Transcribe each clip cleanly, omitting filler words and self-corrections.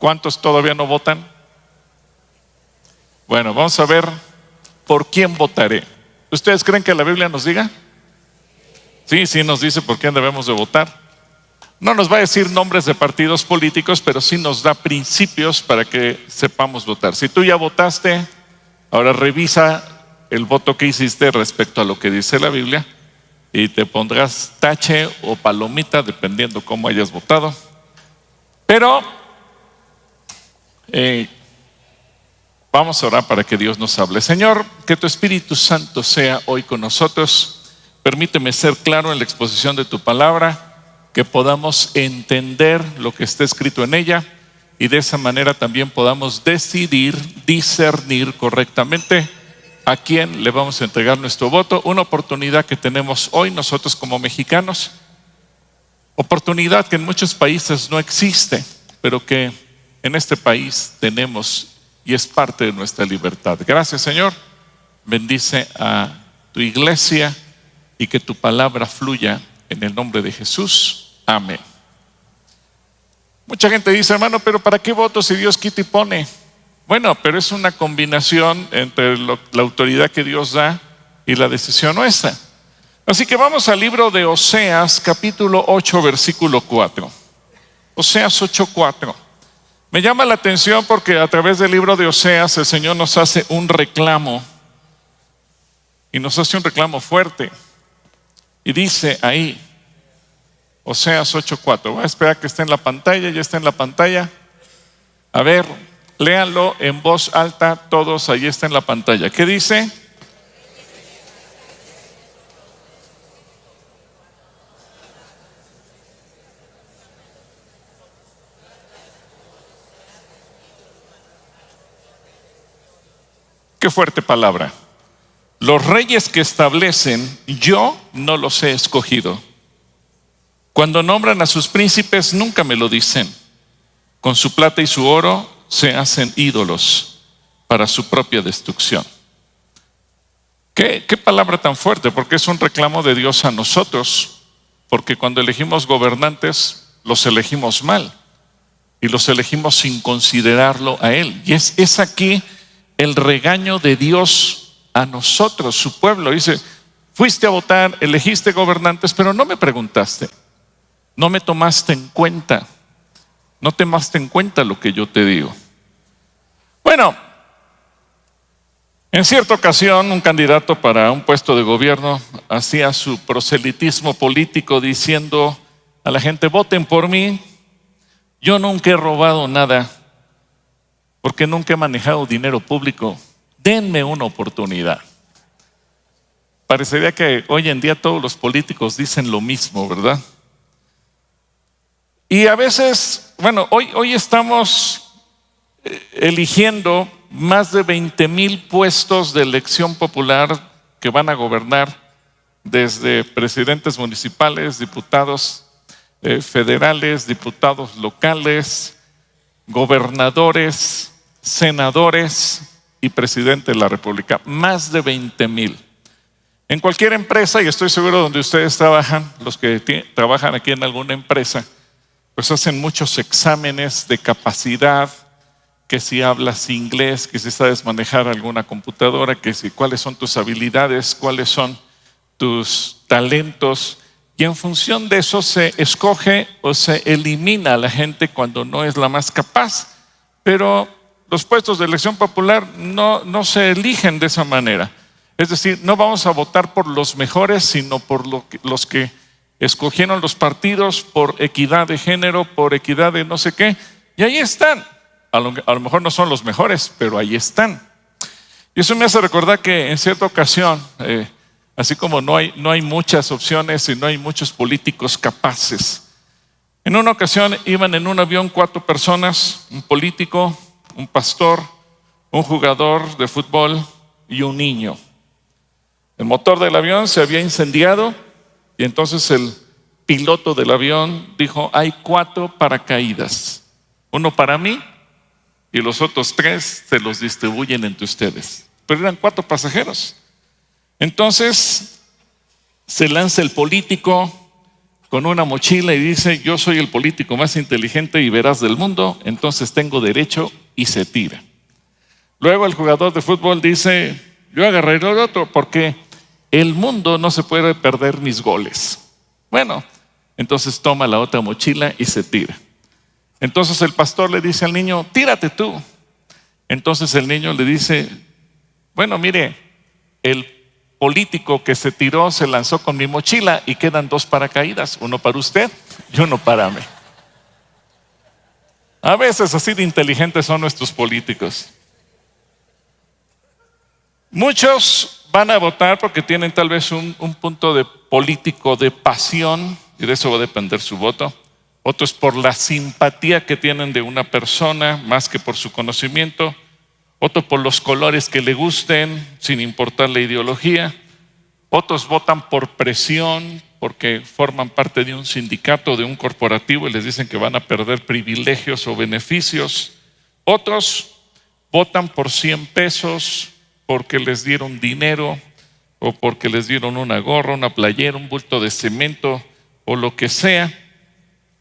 ¿Cuántos todavía no votan? Bueno, vamos a ver por quién votaré. ¿Ustedes creen que la Biblia nos diga? Sí nos dice por quién debemos de votar. No nos va a decir nombres de partidos políticos, pero sí nos da principios para que sepamos votar. Si tú ya votaste, ahora revisa el voto que hiciste respecto a lo que dice la Biblia y te pondrás tache o palomita dependiendo cómo hayas votado. Pero vamos a orar para que Dios nos hable. Señor, que tu Espíritu Santo sea hoy con nosotros. Permíteme ser claro en la exposición de tu palabra, que podamos entender lo que está escrito en ella y de esa manera también podamos decidir, discernir correctamente a quién le vamos a entregar nuestro voto. Una oportunidad que tenemos hoy nosotros como mexicanos, oportunidad que en muchos países no existe, pero que en este país tenemos y es parte de nuestra libertad. Gracias, Señor. Bendice a tu iglesia y que tu palabra fluya en el nombre de Jesús. Amén. Mucha gente dice, hermano, pero ¿para qué voto si Dios quita y pone? Bueno, pero es una combinación entre la autoridad que Dios da y la decisión nuestra. Así que vamos al libro de Oseas, capítulo 8, versículo 4. Oseas 8:4. Me llama la atención porque a través del libro de Oseas el Señor nos hace un reclamo y nos hace un reclamo fuerte. Y dice ahí, Oseas 8:4. Voy a esperar que esté en la pantalla, ya está en la pantalla. A ver, léanlo en voz alta todos, ahí está en la pantalla. ¿Qué dice? Qué fuerte palabra. Los reyes que establecen, yo no los he escogido. Cuando nombran a sus príncipes, nunca me lo dicen. Con su plata y su oro se hacen ídolos para su propia destrucción. ¿Qué palabra tan fuerte? Porque es un reclamo de Dios a nosotros. Porque cuando elegimos gobernantes, los elegimos mal. Y los elegimos sin considerarlo a Él. Y es aquí el regaño de Dios a nosotros, su pueblo. Dice, fuiste a votar, elegiste gobernantes, pero no me preguntaste. No me tomaste en cuenta. No tomaste en cuenta lo que yo te digo. Bueno, en cierta ocasión un candidato para un puesto de gobierno hacía su proselitismo político diciendo a la gente, voten por mí. Yo nunca he robado nada porque nunca he manejado dinero público. Denme una oportunidad. Parecería que hoy en día todos los políticos dicen lo mismo, ¿verdad? Y a veces, bueno, hoy estamos eligiendo más de 20,000 puestos de elección popular que van a gobernar, desde presidentes municipales, diputados federales, diputados locales, gobernadores, senadores y presidente de la República. Más de 20,000. En cualquier empresa, y estoy seguro donde ustedes trabajan, los que trabajan aquí en alguna empresa, pues hacen muchos exámenes de capacidad, que si hablas inglés, que si sabes manejar alguna computadora, que si cuáles son tus habilidades, cuáles son tus talentos, y en función de eso se escoge o se elimina a la gente cuando no es la más capaz. Pero los puestos de elección popular no se eligen de esa manera. Es decir, no vamos a votar por los mejores, sino por los que escogieron los partidos, por equidad de género, por equidad de no sé qué, y ahí están. A lo mejor no son los mejores, pero ahí están. Y eso me hace recordar que en cierta ocasión, así como no hay muchas opciones y no hay muchos políticos capaces, en una ocasión iban en un avión 4 personas, un político, un pastor, un jugador de fútbol y un niño. El motor del avión se había incendiado y entonces el piloto del avión dijo, hay 4 paracaídas, uno para mí y los otros 3 se los distribuyen entre ustedes. Pero eran 4 pasajeros. Entonces se lanza el político, con una mochila y dice: yo soy el político más inteligente y veraz del mundo, entonces tengo derecho, y se tira. Luego el jugador de fútbol dice: yo agarré el otro porque el mundo no se puede perder mis goles. Bueno, entonces toma la otra mochila y se tira. Entonces el pastor le dice al niño: tírate tú. Entonces el niño le dice: bueno, mire, el político que se tiró se lanzó con mi mochila y quedan 2 paracaídas, uno para usted y uno para mí. A veces así de inteligentes son nuestros políticos. Muchos van a votar porque tienen tal vez un punto de político de pasión, y de eso va a depender su voto. Otros por la simpatía que tienen de una persona más que por su conocimiento. Otros por los colores que le gusten, sin importar la ideología. Otros votan por presión, porque forman parte de un sindicato, de un corporativo, y les dicen que van a perder privilegios o beneficios. Otros votan por 100 pesos, porque les dieron dinero, o porque les dieron una gorra, una playera, un bulto de cemento, o lo que sea.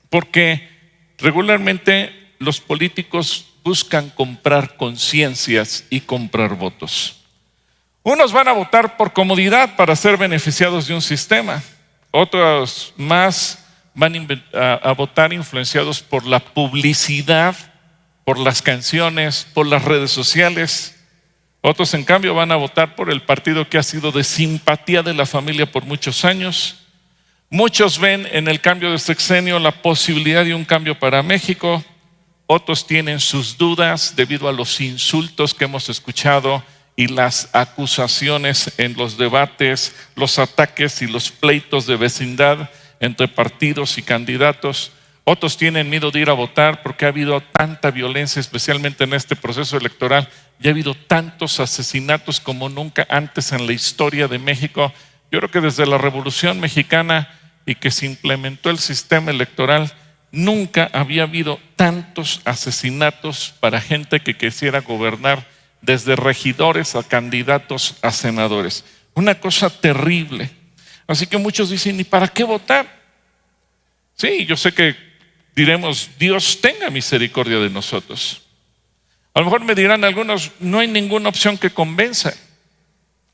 Porque regularmente los políticos buscan comprar conciencias y comprar votos. Unos van a votar por comodidad para ser beneficiados de un sistema. Otros más van a votar influenciados por la publicidad, por las canciones, por las redes sociales. Otros, en cambio, van a votar por el partido que ha sido de simpatía de la familia por muchos años. Muchos ven en el cambio de sexenio la posibilidad de un cambio para México. Otros tienen sus dudas debido a los insultos que hemos escuchado y las acusaciones en los debates, los ataques y los pleitos de vecindad entre partidos y candidatos. Otros tienen miedo de ir a votar porque ha habido tanta violencia, especialmente en este proceso electoral, y ha habido tantos asesinatos como nunca antes en la historia de México. Yo creo que desde la Revolución Mexicana y que se implementó el sistema electoral, nunca había habido tantos asesinatos para gente que quisiera gobernar, desde regidores a candidatos a senadores. Una cosa terrible. Así que muchos dicen: ¿y para qué votar? Sí, yo sé que diremos: Dios tenga misericordia de nosotros. A lo mejor me dirán algunos: no hay ninguna opción que convenza.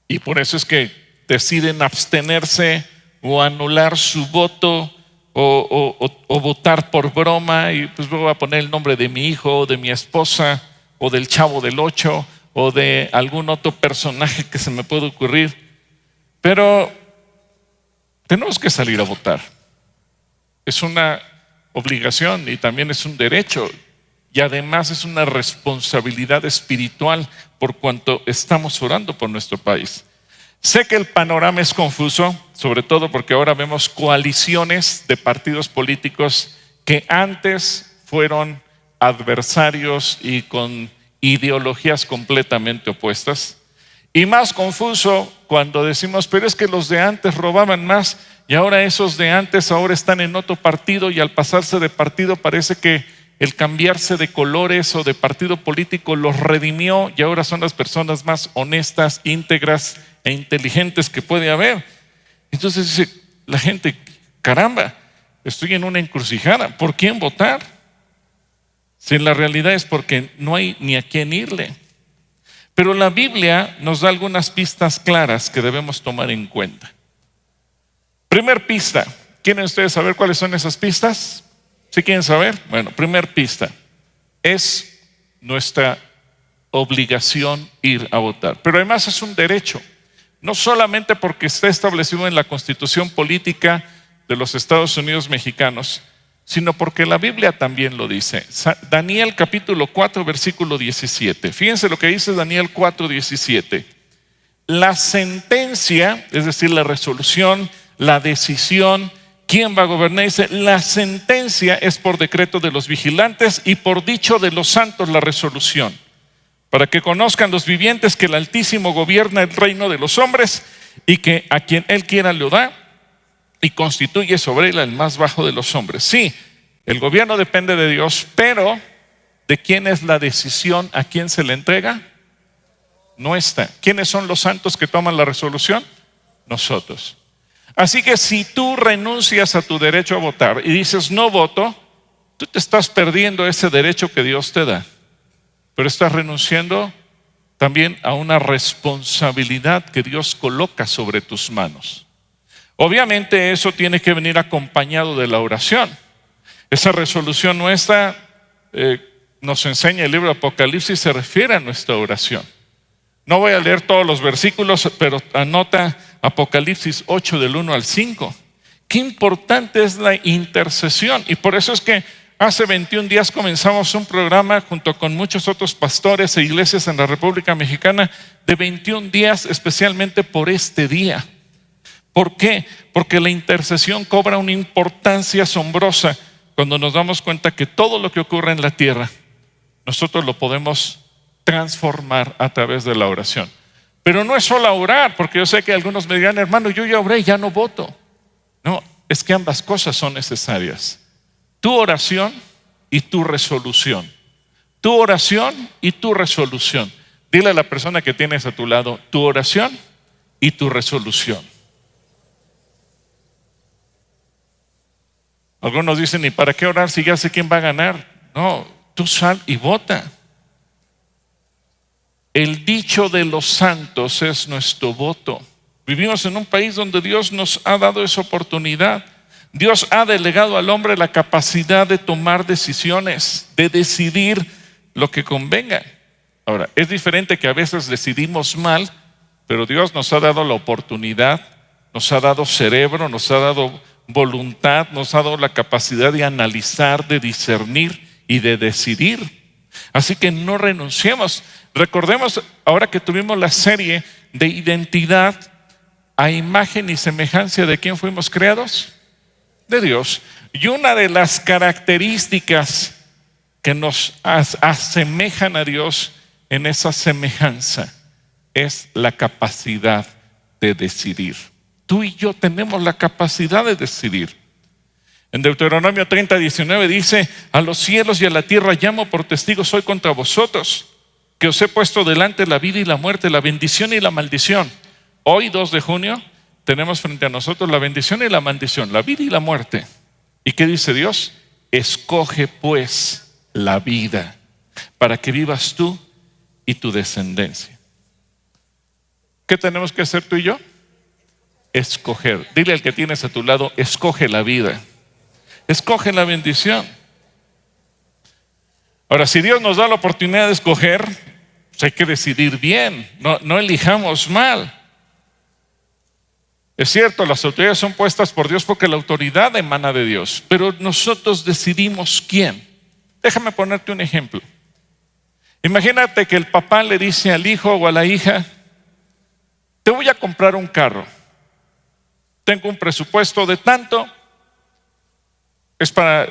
Y por eso es que deciden abstenerse o anular su voto, o votar por broma, y pues voy a poner el nombre de mi hijo, o de mi esposa, o del Chavo del Ocho, o de algún otro personaje que se me pueda ocurrir. Pero tenemos que salir a votar. Es una obligación y también es un derecho, y además es una responsabilidad espiritual por cuanto estamos orando por nuestro país. Sé que el panorama es confuso, sobre todo porque ahora vemos coaliciones de partidos políticos que antes fueron adversarios y con ideologías completamente opuestas. Y más confuso cuando decimos: pero es que los de antes robaban más, y ahora esos de antes ahora están en otro partido, y al pasarse de partido parece que el cambiarse de colores o de partido político los redimió, y ahora son las personas más honestas, íntegras e inteligentes que puede haber. Entonces dice la gente: caramba, estoy en una encrucijada, ¿por quién votar? Si la realidad es porque no hay ni a quién irle. Pero la Biblia nos da algunas pistas claras que debemos tomar en cuenta. Primer pista, ¿quieren ustedes saber cuáles son esas pistas? ¿Sí quieren saber? Bueno, primer pista, es nuestra obligación ir a votar. Pero además es un derecho, no solamente porque está establecido en la Constitución Política de los Estados Unidos Mexicanos, sino porque la Biblia también lo dice. Daniel capítulo 4 versículo 17. Fíjense lo que dice Daniel 4, 17. La sentencia, es decir, la resolución, la decisión, ¿quién va a gobernar? Dice: la sentencia es por decreto de los vigilantes y por dicho de los santos la resolución, para que conozcan los vivientes que el Altísimo gobierna el reino de los hombres, y que a quien Él quiera lo da, y constituye sobre él el más bajo de los hombres. Sí, el gobierno depende de Dios, pero ¿de quién es la decisión? ¿A quién se le entrega? Nuestra. ¿Quiénes son los santos que toman la resolución? Nosotros. Así que si tú renuncias a tu derecho a votar y dices no voto, tú te estás perdiendo ese derecho que Dios te da, pero estás renunciando también a una responsabilidad que Dios coloca sobre tus manos. Obviamente eso tiene que venir acompañado de la oración. Esa resolución nuestra, nos enseña el libro de Apocalipsis, se refiere a nuestra oración. No voy a leer todos los versículos, pero anota Apocalipsis 8 del 1 al 5. Qué importante es la intercesión, y por eso es que hace 21 días comenzamos un programa junto con muchos otros pastores e iglesias en la República Mexicana de 21 días especialmente por este día. ¿Por qué? Porque la intercesión cobra una importancia asombrosa cuando nos damos cuenta que todo lo que ocurre en la tierra, nosotros lo podemos transformar a través de la oración. Pero no es solo orar, porque yo sé que algunos me dirán, hermano, yo ya oré, ya no voto. No, es que ambas cosas son necesarias. Tu oración y tu resolución. Tu oración y tu resolución. Dile a la persona que tienes a tu lado, tu oración y tu resolución. Algunos dicen, ¿y para qué orar si ya sé quién va a ganar? No, tú sal y vota. El dicho de los santos es nuestro voto. Vivimos en un país donde Dios nos ha dado esa oportunidad. Dios ha delegado al hombre la capacidad de tomar decisiones, de decidir lo que convenga. Ahora, es diferente que a veces decidimos mal, pero Dios nos ha dado la oportunidad, nos ha dado cerebro, nos ha dado voluntad, nos ha dado la capacidad de analizar, de discernir y de decidir. Así que no renunciemos. Recordemos ahora que tuvimos la serie de identidad a imagen y semejanza de quién fuimos creados, de Dios. Y una de las características que nos asemejan a Dios en esa semejanza es la capacidad de decidir. Tú y yo tenemos la capacidad de decidir. En Deuteronomio 30:19 dice, a los cielos y a la tierra llamo por testigos hoy contra vosotros, que os he puesto delante la vida y la muerte, la bendición y la maldición. Hoy 2 de junio tenemos frente a nosotros la bendición y la maldición, la vida y la muerte. ¿Y qué dice Dios? Escoge pues la vida para que vivas tú y tu descendencia. ¿Qué tenemos que hacer tú y yo? Escoger. Dile al que tienes a tu lado, escoge la vida. Escoge la bendición. Ahora, si Dios nos da la oportunidad de escoger, pues hay que decidir bien, no elijamos mal. Es cierto, las autoridades son puestas por Dios porque la autoridad emana de Dios, pero nosotros decidimos quién. Déjame ponerte un ejemplo. Imagínate que el papá le dice al hijo o a la hija, te voy a comprar un carro. Tengo un presupuesto de tanto, es para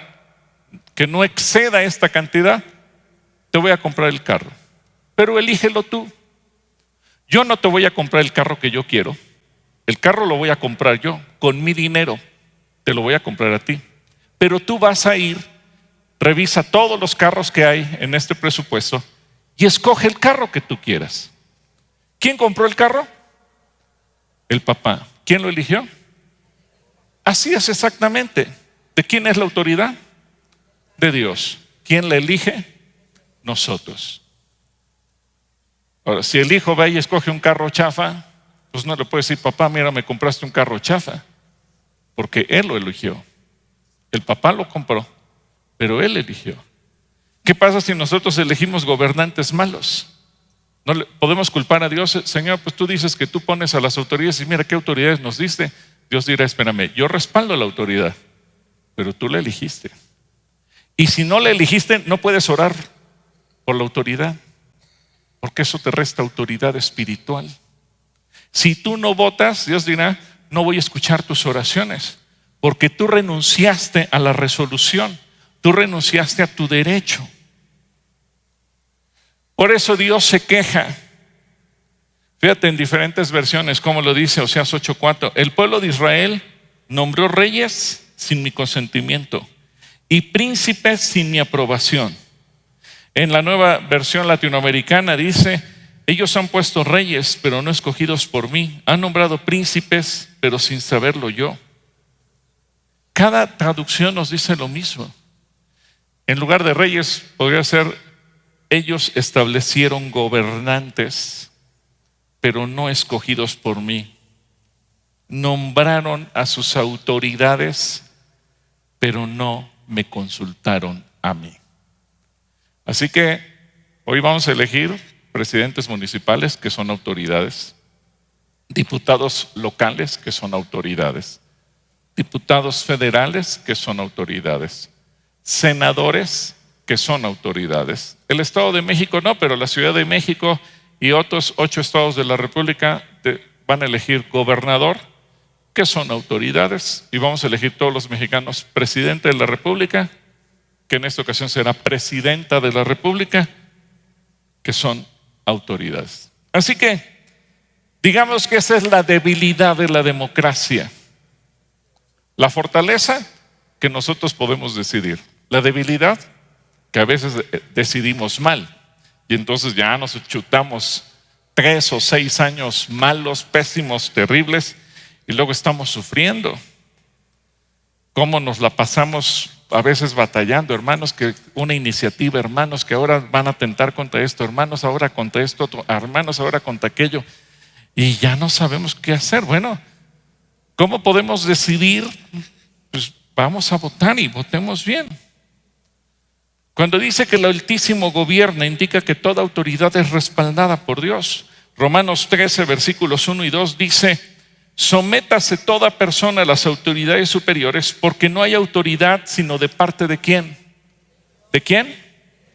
que no exceda esta cantidad, te voy a comprar el carro, pero elígelo tú. Yo no te voy a comprar el carro que yo quiero, el carro lo voy a comprar yo, con mi dinero, te lo voy a comprar a ti, pero tú vas a ir, revisa todos los carros que hay en este presupuesto y escoge el carro que tú quieras. ¿Quién compró el carro? El papá. ¿Quién lo eligió? Así es exactamente. ¿De quién es la autoridad? De Dios. ¿Quién la elige? Nosotros. Ahora, si el hijo va y escoge un carro chafa, pues no le puede decir, papá, mira, me compraste un carro chafa, porque él lo eligió. El papá lo compró, pero él eligió. ¿Qué pasa si nosotros elegimos gobernantes malos? No le podemos culpar a Dios. Señor, pues tú dices que tú pones a las autoridades y mira qué autoridades nos diste. Dios dirá, espérame, yo respaldo la autoridad, pero tú la elegiste. Y si no la elegiste, no puedes orar por la autoridad, porque eso te resta autoridad espiritual. Si tú no votas, Dios dirá, no voy a escuchar tus oraciones, porque tú renunciaste a la resolución, tú renunciaste a tu derecho. Por eso Dios se queja. Fíjate en diferentes versiones cómo lo dice Oseas 8:4. El pueblo de Israel nombró reyes sin mi consentimiento y príncipes sin mi aprobación. En la nueva versión latinoamericana dice, ellos han puesto reyes, pero no escogidos por mí. Han nombrado príncipes, pero sin saberlo yo. Cada traducción nos dice lo mismo. En lugar de reyes, podría ser, ellos establecieron gobernantes, pero no escogidos por mí. Nombraron a sus autoridades, pero no me consultaron a mí. Así que hoy vamos a elegir presidentes municipales, que son autoridades, diputados locales, que son autoridades, diputados federales, que son autoridades, senadores, que son autoridades. El Estado de México no, pero la Ciudad de México y otros 8 estados de la República van a elegir gobernador, que son autoridades, y vamos a elegir todos los mexicanos presidente de la República, que en esta ocasión será presidenta de la República, que son autoridades. Así que digamos que esa es la debilidad de la democracia. La fortaleza, que nosotros podemos decidir. La debilidad, que a veces decidimos mal, y entonces ya nos chutamos 3 o 6 años malos, pésimos, terribles, y luego estamos sufriendo. ¿Cómo nos la pasamos a veces batallando? Hermanos, que una iniciativa, hermanos, que ahora van a atentar contra esto, hermanos, ahora contra esto, hermanos, ahora contra aquello, y ya no sabemos qué hacer. Bueno, ¿cómo podemos decidir? Pues vamos a votar y votemos bien. Cuando dice que el Altísimo gobierna, indica que toda autoridad es respaldada por Dios. Romanos 13, versículos 1 y 2 dice: sométase toda persona a las autoridades superiores, porque no hay autoridad sino de parte de ¿quién? ¿De quién?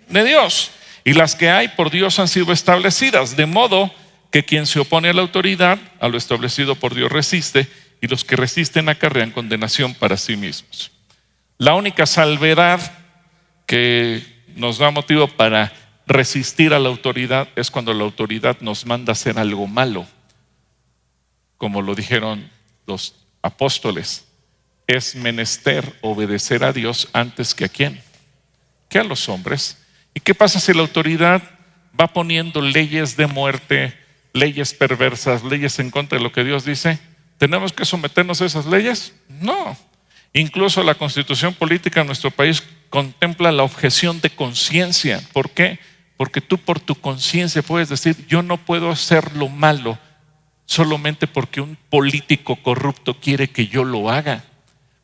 De Dios. Y las que hay por Dios han sido establecidas, de modo que quien se opone a la autoridad, a lo establecido por Dios resiste, y los que resisten acarrean condenación para sí mismos. La única salvedad que nos da motivo para resistir a la autoridad es cuando la autoridad nos manda a hacer algo malo. Como lo dijeron los apóstoles, es menester obedecer a Dios antes que a quién, que a los hombres. ¿Y qué pasa si la autoridad va poniendo leyes de muerte, leyes perversas, leyes en contra de lo que Dios dice? ¿Tenemos que someternos a esas leyes? No. Incluso la constitución política de nuestro país contempla la objeción de conciencia. ¿Por qué? Porque tú por tu conciencia puedes decir: yo no puedo hacer lo malo solamente porque un político corrupto quiere que yo lo haga,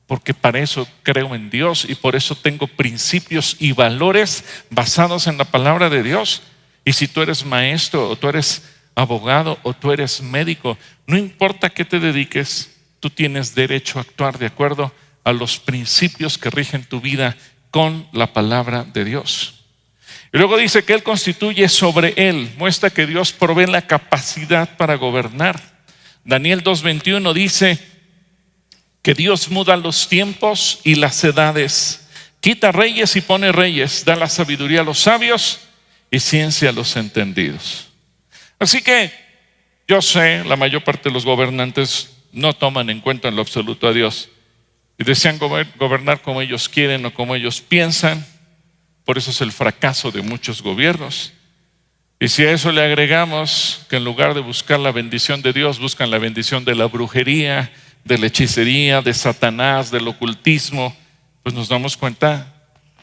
porque para eso creo en Dios y por eso tengo principios y valores basados en la palabra de Dios. Y si tú eres maestro, o tú eres abogado, o tú eres médico, no importa qué te dediques, tú tienes derecho a actuar de acuerdo a los principios que rigen tu vida con la palabra de Dios. Y luego dice que Él constituye sobre él, muestra que Dios provee la capacidad para gobernar. Daniel 2:21 dice que Dios muda los tiempos y las edades, quita reyes y pone reyes, da la sabiduría a los sabios y ciencia a los entendidos. Así que yo sé, la mayor parte de los gobernantes no toman en cuenta en lo absoluto a Dios y desean gobernar como ellos quieren o como ellos piensan. Por eso es el fracaso de muchos gobiernos. Y si a eso le agregamos que en lugar de buscar la bendición de Dios, buscan la bendición de la brujería, de la hechicería, de Satanás, del ocultismo, pues nos damos cuenta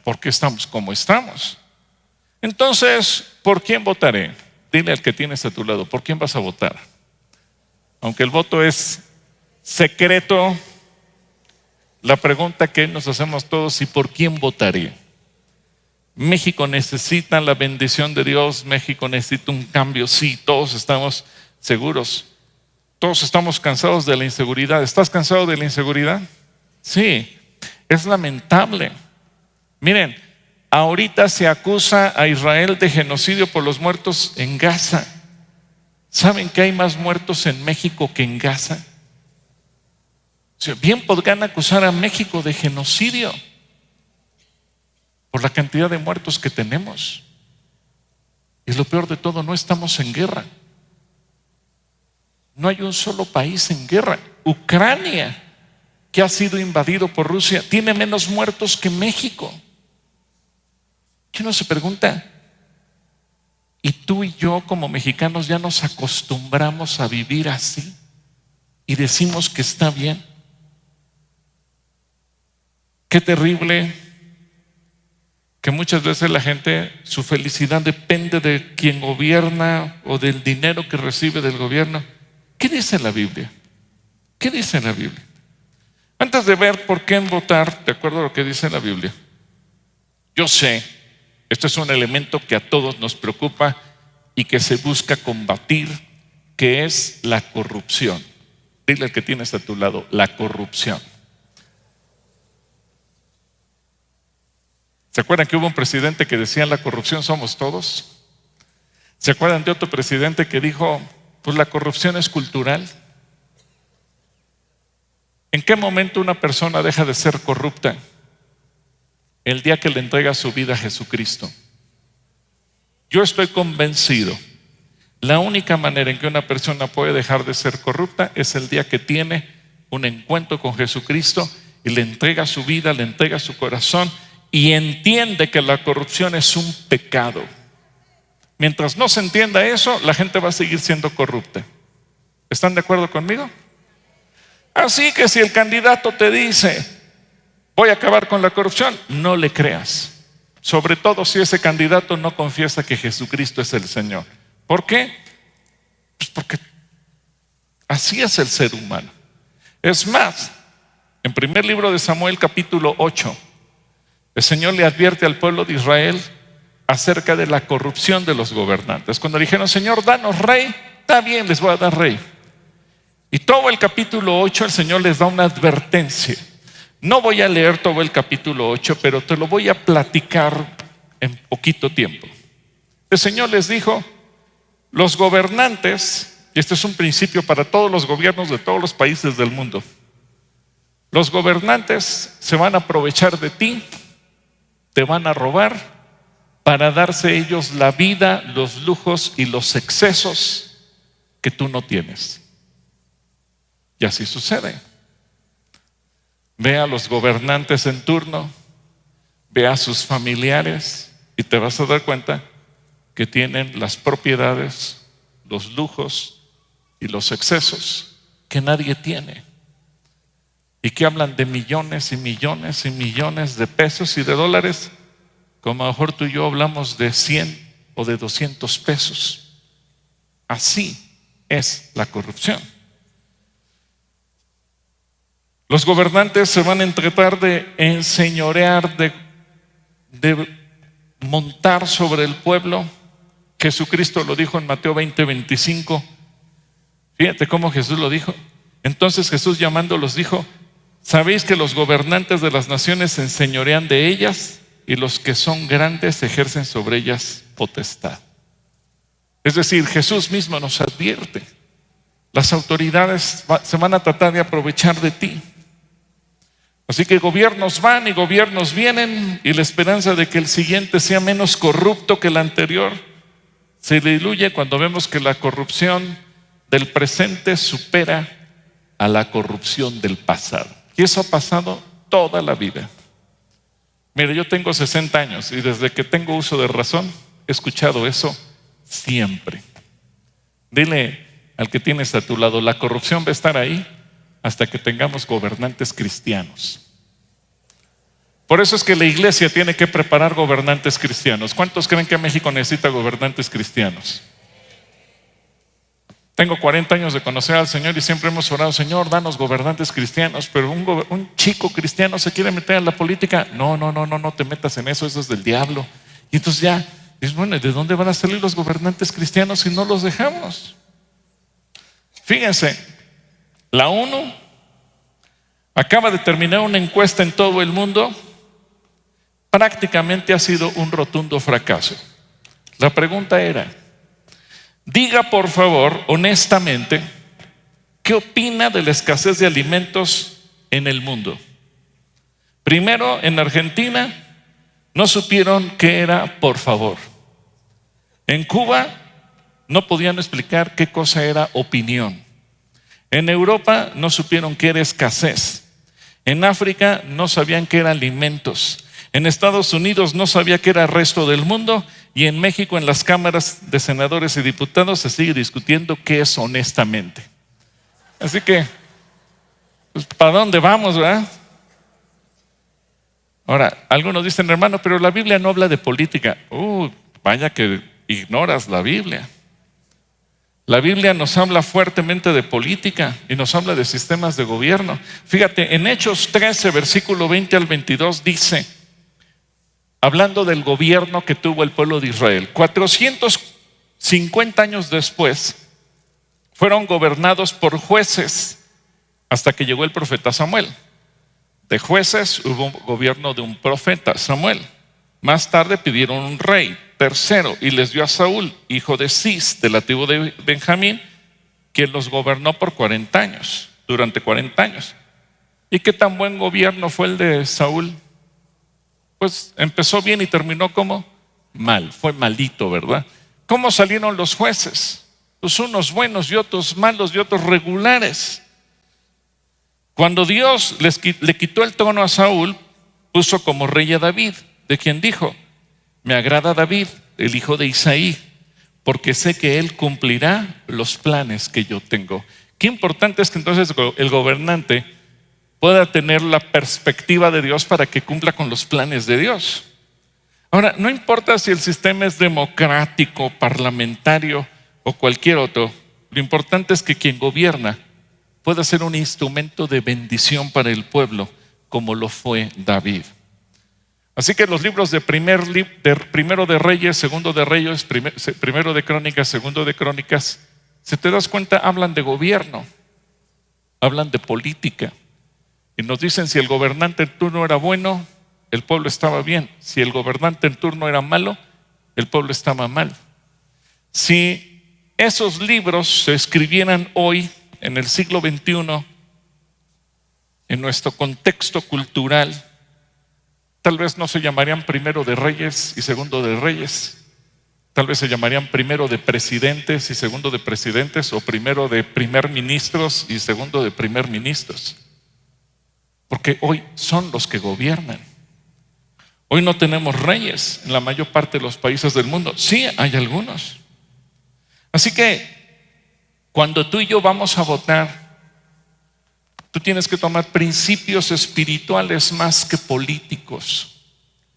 por qué estamos como estamos. Entonces, ¿por quién votaré? Dile al que tienes a tu lado, ¿por quién vas a votar? Aunque el voto es secreto, la pregunta que nos hacemos todos: ¿y por quién votaré? México necesita la bendición de Dios, México necesita un cambio, sí, todos estamos seguros, todos estamos cansados de la inseguridad. ¿Estás cansado de la inseguridad? Sí, es lamentable. Miren, ahorita se acusa a Israel de genocidio por los muertos en Gaza. ¿Saben que hay más muertos en México que en Gaza? O sea, bien podrían acusar a México de genocidio por la cantidad de muertos que tenemos. Y lo peor de todo, no estamos en guerra. No hay un solo país en guerra. Ucrania, que ha sido invadido por Rusia, tiene menos muertos que México. ¿Quién no se pregunta? ¿y tú y yo como mexicanos ya nos acostumbramos a vivir así y decimos que está bien. Qué terrible que muchas veces la gente, su felicidad depende de quien gobierna o del dinero que recibe del gobierno. ¿Qué dice la Biblia? ¿Qué dice la Biblia? Antes de ver por qué votar, de acuerdo a lo que dice la Biblia, yo sé, esto es un elemento que a todos nos preocupa y que se busca combatir, que es la corrupción. Dile al que tienes a tu lado, la corrupción. ¿Se acuerdan que hubo un presidente que decía la corrupción somos todos? ¿Se acuerdan de otro presidente que dijo, pues la corrupción es cultural? ¿En qué momento una persona deja de ser corrupta? El día que le entrega su vida a Jesucristo. Yo estoy convencido, la única manera en que una persona puede dejar de ser corrupta es el día que tiene un encuentro con Jesucristo y le entrega su vida, le entrega su corazón y entiende que la corrupción es un pecado. Mientras no se entienda eso, la gente va a seguir siendo corrupta. ¿Están de acuerdo conmigo? Así que si el candidato te dice, voy a acabar con la corrupción, no le creas. Sobre todo si ese candidato no confiesa que Jesucristo es el Señor. ¿Por qué? Pues porque así es el ser humano. Es más, en primer libro de Samuel capítulo 8, el Señor le advierte al pueblo de Israel acerca de la corrupción de los gobernantes. Cuando le dijeron, Señor, danos rey, está bien, les voy a dar rey. Y todo el capítulo 8 el Señor les da una advertencia. No voy a leer todo el capítulo 8, pero te lo voy a platicar en poquito tiempo. El Señor les dijo, los gobernantes, y este es un principio para todos los gobiernos de todos los países del mundo, los gobernantes se van a aprovechar de ti, te van a robar para darse ellos la vida, los lujos y los excesos que tú no tienes. Y así sucede. Ve a los gobernantes en turno, ve a sus familiares y te vas a dar cuenta que tienen las propiedades, los lujos y los excesos que nadie tiene. Y que hablan de millones y millones y millones de pesos y de dólares, como a lo mejor tú y yo hablamos de 100 o de 200 pesos. Así es la corrupción. Los gobernantes se van a tratar de enseñorear, de montar sobre el pueblo. Jesucristo lo dijo en Mateo 20:25. Fíjate cómo Jesús lo dijo. Entonces Jesús llamándolos dijo, ¿sabéis que los gobernantes de las naciones se enseñorean de ellas y los que son grandes ejercen sobre ellas potestad? Es decir, Jesús mismo nos advierte. Las autoridades se van a tratar de aprovechar de ti. Así que gobiernos van y gobiernos vienen y la esperanza de que el siguiente sea menos corrupto que el anterior se diluye cuando vemos que la corrupción del presente supera a la corrupción del pasado. Y eso ha pasado toda la vida. Mire, yo tengo 60 años y desde que tengo uso de razón he escuchado eso siempre. Dile al que tienes a tu lado, la corrupción va a estar ahí hasta que tengamos gobernantes cristianos. Por eso es que la iglesia tiene que preparar gobernantes cristianos. ¿Cuántos creen que México necesita gobernantes cristianos? Tengo 40 años de conocer al Señor y siempre hemos orado, Señor, danos gobernantes cristianos, pero un chico cristiano se quiere meter en la política. No te metas en eso, eso es del diablo. Y entonces ya, dices, bueno, ¿de dónde van a salir los gobernantes cristianos si no los dejamos? Fíjense, la ONU acaba de terminar una encuesta en todo el mundo. Prácticamente ha sido un rotundo fracaso. La pregunta era, diga por favor, honestamente, ¿qué opina de la escasez de alimentos en el mundo? Primero, en Argentina no supieron qué era por favor. En Cuba no podían explicar qué cosa era opinión. En Europa no supieron qué era escasez. En África no sabían qué era alimentos. En Estados Unidos no sabía qué era el resto del mundo, y en México, en las cámaras de senadores y diputados, se sigue discutiendo qué es honestamente. Así que, pues, ¿para dónde vamos, verdad? Ahora, algunos dicen, hermano, pero la Biblia no habla de política. Vaya que ignoras la Biblia. La Biblia nos habla fuertemente de política y nos habla de sistemas de gobierno. Fíjate, en Hechos 13, versículo 20 al 22 dice, hablando del gobierno que tuvo el pueblo de Israel, 450 años después fueron gobernados por jueces hasta que llegó el profeta Samuel. De jueces hubo un gobierno de un profeta, Samuel. Más tarde pidieron un rey, tercero, y les dio a Saúl, hijo de Cis, de la tribu de Benjamín, quien los gobernó por 40 años, durante 40 años. ¿Y qué tan buen gobierno fue el de Saúl? Pues empezó bien y terminó como mal, fue malito, ¿verdad? ¿Cómo salieron los jueces? Pues unos buenos y otros malos y otros regulares. Cuando Dios le quitó el trono a Saúl, puso como rey a David, de quien dijo, me agrada David, el hijo de Isaí, porque sé que él cumplirá los planes que yo tengo. Qué importante es que entonces el gobernante pueda tener la perspectiva de Dios para que cumpla con los planes de Dios. Ahora, no importa si el sistema es democrático, parlamentario o cualquier otro, lo importante es que quien gobierna pueda ser un instrumento de bendición para el pueblo, como lo fue David. Así que los libros de primero de Reyes, segundo de Reyes, primero de Crónicas, segundo de Crónicas, si te das cuenta, hablan de gobierno, hablan de política. Y nos dicen, si el gobernante en turno era bueno, el pueblo estaba bien. Si el gobernante en turno era malo, el pueblo estaba mal. Si esos libros se escribieran hoy, en el siglo XXI, en nuestro contexto cultural, tal vez no se llamarían primero de Reyes y segundo de Reyes. Tal vez se llamarían primero de presidentes y segundo de presidentes, o primero de primer ministros y segundo de primer ministros. Porque hoy son los que gobiernan. Hoy no tenemos reyes en la mayor parte de los países del mundo. Sí, hay algunos. Así que cuando tú y yo vamos a votar, tú tienes que tomar principios espirituales más que políticos.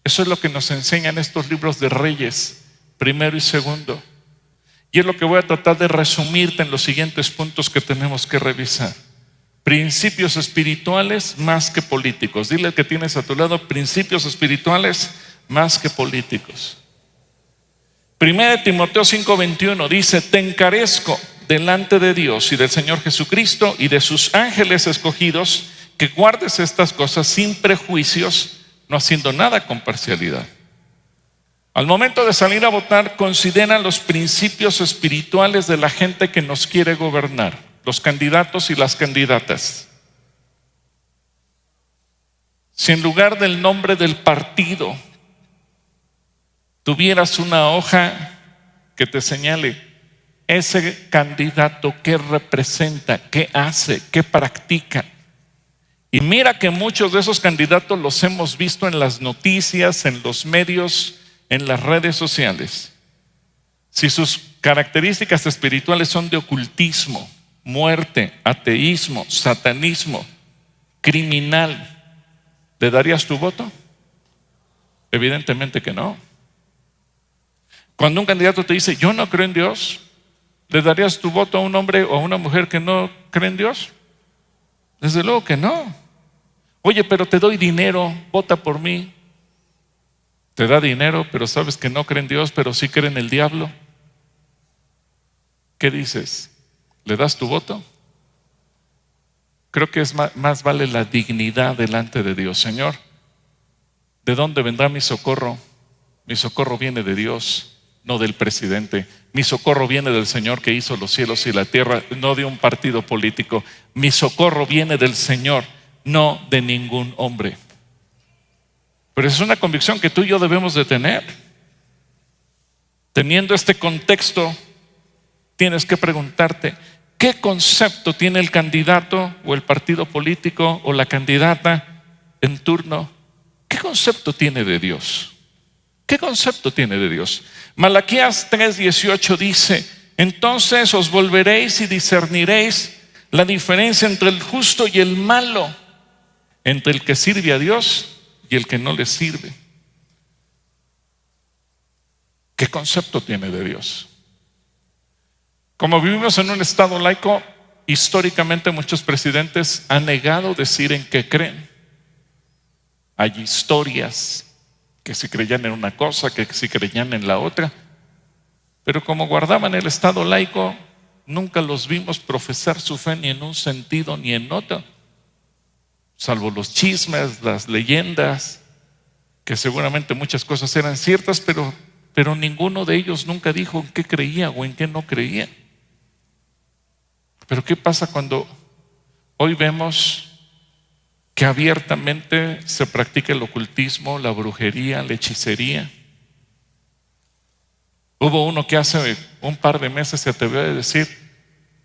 Eso es lo que nos enseñan estos libros de Reyes, primero y segundo. Y es lo que voy a tratar de resumirte en los siguientes puntos que tenemos que revisar. Principios espirituales más que políticos. Dile al que tienes a tu lado, principios espirituales más que políticos. 1 Timoteo 5:21 dice, te encarezco delante de Dios y del Señor Jesucristo y de sus ángeles escogidos, que guardes estas cosas sin prejuicios, no haciendo nada con parcialidad. Al momento de salir a votar, considera los principios espirituales de la gente que nos quiere gobernar, los candidatos y las candidatas. Si en lugar del nombre del partido tuvieras una hoja que te señale ese candidato, qué representa, qué hace, qué practica. Y mira que muchos de esos candidatos los hemos visto en las noticias, en los medios, en las redes sociales. Si sus características espirituales son de ocultismo, muerte, ateísmo, satanismo, criminal, ¿le darías tu voto? Evidentemente que no. Cuando un candidato te dice, yo no creo en Dios, ¿le darías tu voto a un hombre o a una mujer que no cree en Dios? Desde luego que no. Oye, pero te doy dinero, vota por mí. Te da dinero, pero sabes que no cree en Dios, pero sí cree en el diablo. ¿Qué dices? ¿Le das tu voto? Creo que más vale la dignidad delante de Dios. Señor, ¿de dónde vendrá mi socorro? Mi socorro viene de Dios, no del presidente. Mi socorro viene del Señor que hizo los cielos y la tierra, no de un partido político. Mi socorro viene del Señor, no de ningún hombre. Pero es una convicción que tú y yo debemos de tener. Teniendo este contexto, tienes que preguntarte, ¿qué concepto tiene el candidato o el partido político o la candidata en turno? ¿Qué concepto tiene de Dios? ¿Qué concepto tiene de Dios? Malaquías 3:18 dice: entonces os volveréis y discerniréis la diferencia entre el justo y el malo, entre el que sirve a Dios y el que no le sirve. ¿Qué concepto tiene de Dios? Como vivimos en un estado laico, históricamente muchos presidentes han negado decir en qué creen. Hay historias que si creían en una cosa, que si creían en la otra, pero como guardaban el estado laico, nunca los vimos profesar su fe ni en un sentido ni en otro, salvo los chismes, las leyendas, que seguramente muchas cosas eran ciertas, pero ninguno de ellos nunca dijo en qué creía o en qué no creía. Pero ¿qué pasa cuando hoy vemos que abiertamente se practica el ocultismo, la brujería, la hechicería? Hubo uno que hace un par de meses se atrevió a decir: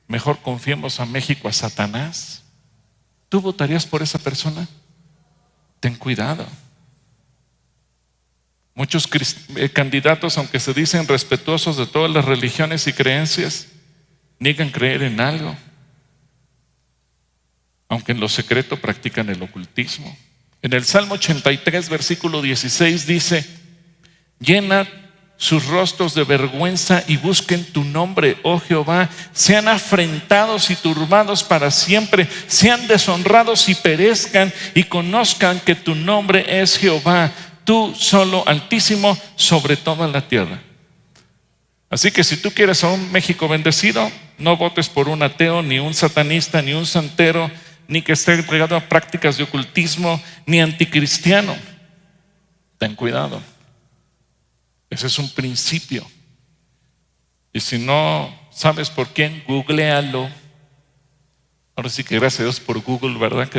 mejor confiemos a México a Satanás. ¿Tú votarías por esa persona? Ten cuidado. Muchos candidatos, aunque se dicen respetuosos de todas las religiones y creencias, niegan creer en algo, aunque en lo secreto practican el ocultismo. En el Salmo 83, versículo 16 dice: llena sus rostros de vergüenza y busquen tu nombre, oh Jehová. Sean afrentados y turbados para siempre, sean deshonrados y perezcan, y conozcan que tu nombre es Jehová, tú solo Altísimo sobre toda la tierra. Así que si tú quieres a un México bendecido, no votes por un ateo, ni un satanista, ni un santero, ni que esté entregado a prácticas de ocultismo, ni anticristiano. Ten cuidado. Ese es un principio. Y si no sabes por quién, googlealo. Ahora sí que gracias a Dios por Google, ¿verdad?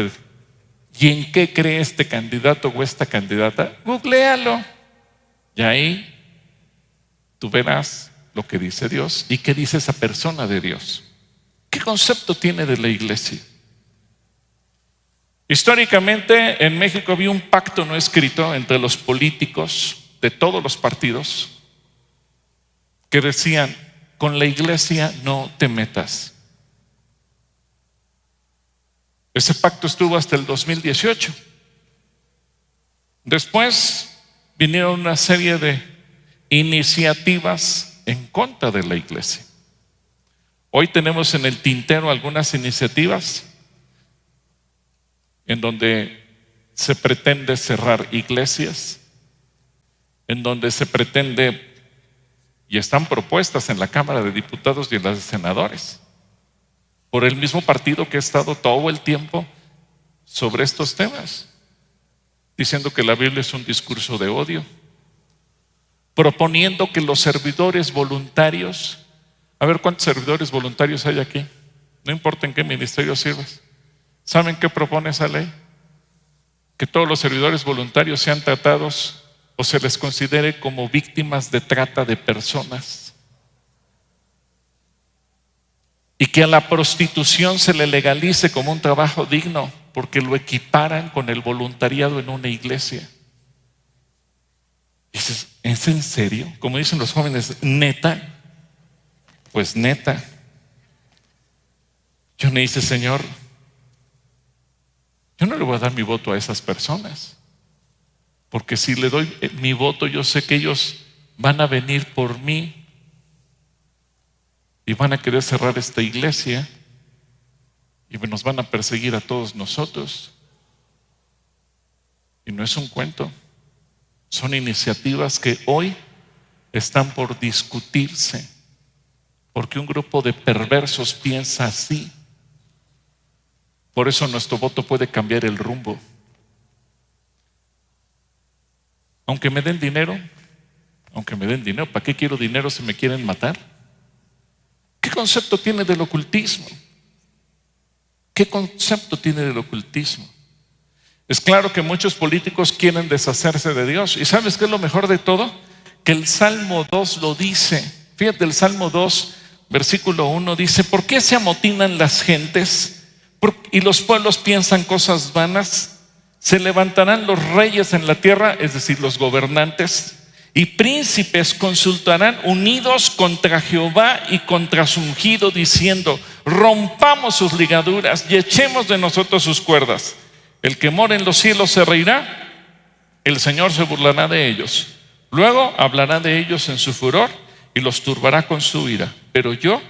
¿Y en qué cree este candidato o esta candidata? Googlealo. Y ahí tú verás lo que dice Dios y qué dice esa persona de Dios. ¿Qué concepto tiene de la iglesia? Históricamente en México había un pacto no escrito entre los políticos de todos los partidos que decían: con la iglesia no te metas. Ese pacto estuvo hasta el 2018. Después vinieron una serie de iniciativas en contra de la iglesia. Hoy tenemos en el tintero algunas iniciativas en donde se pretende cerrar iglesias, en donde se pretende, y están propuestas en la Cámara de Diputados y en las de Senadores, por el mismo partido que ha estado todo el tiempo sobre estos temas, diciendo que la Biblia es un discurso de odio, proponiendo que los servidores voluntarios, a ver cuántos servidores voluntarios hay aquí, no importa en qué ministerio sirvas, ¿saben qué propone esa ley? Que todos los servidores voluntarios sean tratados o se les considere como víctimas de trata de personas, y que a la prostitución se le legalice como un trabajo digno, porque lo equiparan con el voluntariado en una iglesia. Dices, ¿es en serio? Como dicen los jóvenes, ¿neta? Pues neta. Yo me dice: Señor, yo no le voy a dar mi voto a esas personas, porque si le doy mi voto, yo sé que ellos van a venir por mí y van a querer cerrar esta iglesia y nos van a perseguir a todos nosotros. Y no es un cuento, son iniciativas que hoy están por discutirse, porque un grupo de perversos piensa así. Por eso nuestro voto puede cambiar el rumbo. Aunque me den dinero, ¿para qué quiero dinero si me quieren matar? ¿Qué concepto tiene del ocultismo? ¿Qué concepto tiene del ocultismo? Es claro que muchos políticos quieren deshacerse de Dios. ¿Y sabes qué es lo mejor de todo? Que el Salmo 2 lo dice. Fíjate, el Salmo 2, versículo 1 dice: ¿por qué se amotinan las gentes y los pueblos piensan cosas vanas? Se levantarán los reyes en la tierra, es decir, los gobernantes, y príncipes consultarán unidos contra Jehová y contra su ungido, diciendo: rompamos sus ligaduras y echemos de nosotros sus cuerdas. El que mora en los cielos se reirá, el Señor se burlará de ellos. Luego hablará de ellos en su furor y los turbará con su ira. Pero yo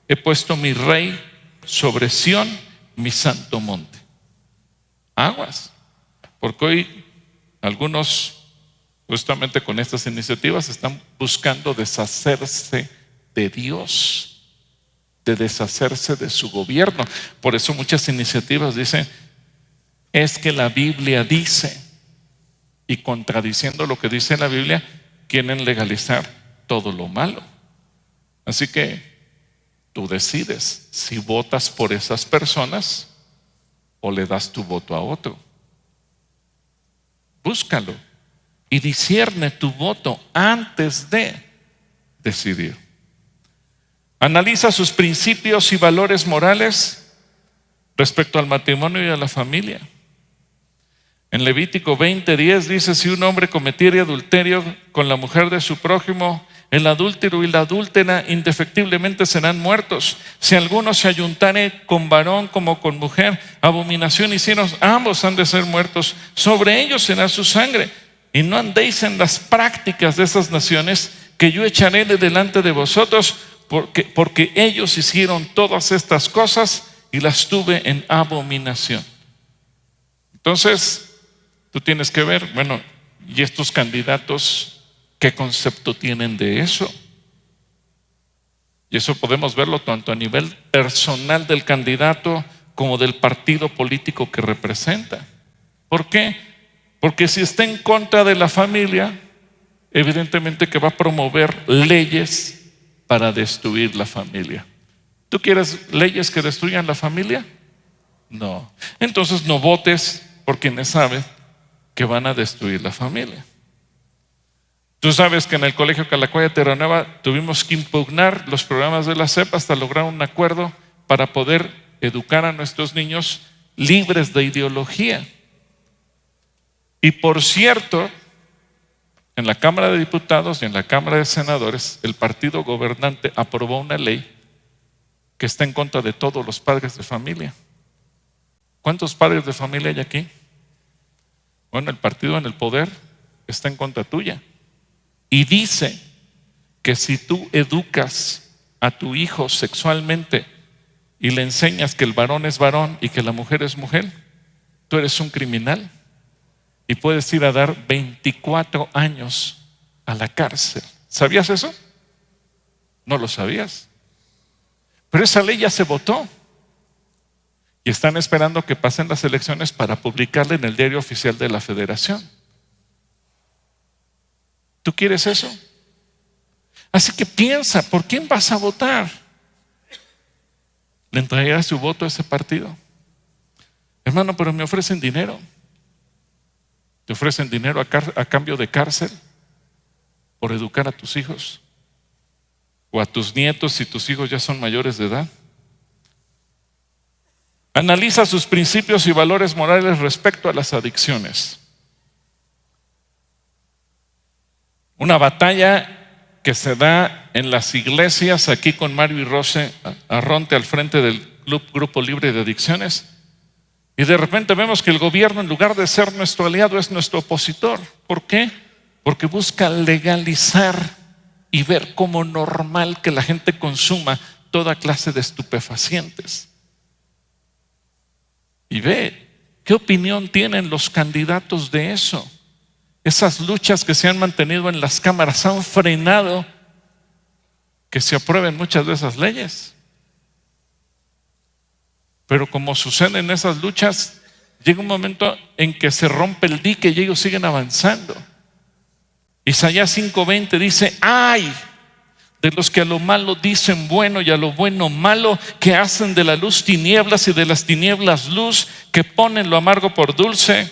he puesto mi rey sobre Sión, mi santo monte. Aguas, porque hoy algunos, justamente con estas iniciativas, están buscando deshacerse de Dios, de deshacerse de su gobierno. Por eso muchas iniciativas dicen: es que la Biblia dice, y contradiciendo lo que dice la Biblia, quieren legalizar todo lo malo. Así que tú decides si votas por esas personas o le das tu voto a otro. Búscalo y discierne tu voto antes de decidir. Analiza sus principios y valores morales respecto al matrimonio y a la familia. En Levítico 20:10 dice: si un hombre cometiere adulterio con la mujer de su prójimo, el adúltero y la adúltera indefectiblemente serán muertos. Si alguno se ayuntare con varón como con mujer, abominación hicieron, ambos han de ser muertos. Sobre ellos será su sangre. Y no andéis en las prácticas de esas naciones, que yo echaré de delante de vosotros, porque ellos hicieron todas estas cosas y las tuve en abominación. Entonces, tú tienes que ver, bueno, ¿y estos candidatos qué concepto tienen de eso? Y eso podemos verlo tanto a nivel personal del candidato como del partido político que representa. ¿Por qué? Porque si está en contra de la familia, evidentemente que va a promover leyes para destruir la familia. ¿Tú quieres leyes que destruyan la familia? No. Entonces no votes por quienes saben que van a destruir la familia. Tú sabes que en el Colegio Calacoya Tierra Nueva tuvimos que impugnar los programas de la SEP hasta lograr un acuerdo para poder educar a nuestros niños libres de ideología. Y por cierto, en la Cámara de Diputados y en la Cámara de Senadores, el partido gobernante aprobó una ley que está en contra de todos los padres de familia. ¿Cuántos padres de familia hay aquí? Bueno, el partido en el poder está en contra tuya y dice que si tú educas a tu hijo sexualmente y le enseñas que el varón es varón y que la mujer es mujer, tú eres un criminal y puedes ir a dar 24 años a la cárcel. ¿Sabías eso? No lo sabías. Pero esa ley ya se votó. Y están esperando que pasen las elecciones para publicarla en el diario oficial de la Federación. ¿Tú quieres eso? Así que piensa, ¿por quién vas a votar? ¿Le entregarás tu voto a ese partido? Hermano, pero me ofrecen dinero. ¿Te ofrecen dinero a cambio de cárcel por educar a tus hijos? ¿O a tus nietos si tus hijos ya son mayores de edad? Analiza sus principios y valores morales respecto a las adicciones. Una batalla que se da en las iglesias, aquí con Mario y Rose Arronte al frente del Grupo Libre de Adicciones, y de repente vemos que el gobierno, en lugar de ser nuestro aliado, es nuestro opositor. ¿Por qué? Porque busca legalizar y ver como normal que la gente consuma toda clase de estupefacientes. Y ve, ¿qué opinión tienen los candidatos de eso? Esas luchas que se han mantenido en las cámaras han frenado que se aprueben muchas de esas leyes. Pero como sucede en esas luchas, llega un momento en que se rompe el dique y ellos siguen avanzando. Isaías 5:20 dice: ¡ay de los que a lo malo dicen bueno y a lo bueno malo, que hacen de la luz tinieblas y de las tinieblas luz, que ponen lo amargo por dulce?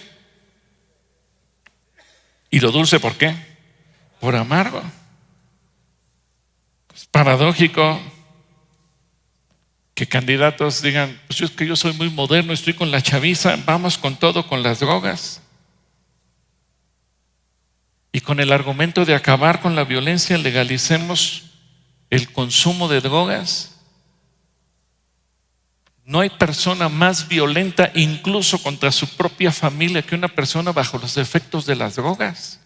¿Y lo dulce por qué? Por amargo. Es paradójico. Que candidatos digan, pues es que yo soy muy moderno, estoy con la chaviza, vamos con todo, con las drogas. Y con el argumento de acabar con la violencia, legalicemos el consumo de drogas. No hay persona más violenta, incluso contra su propia familia, que una persona bajo los efectos de las drogas.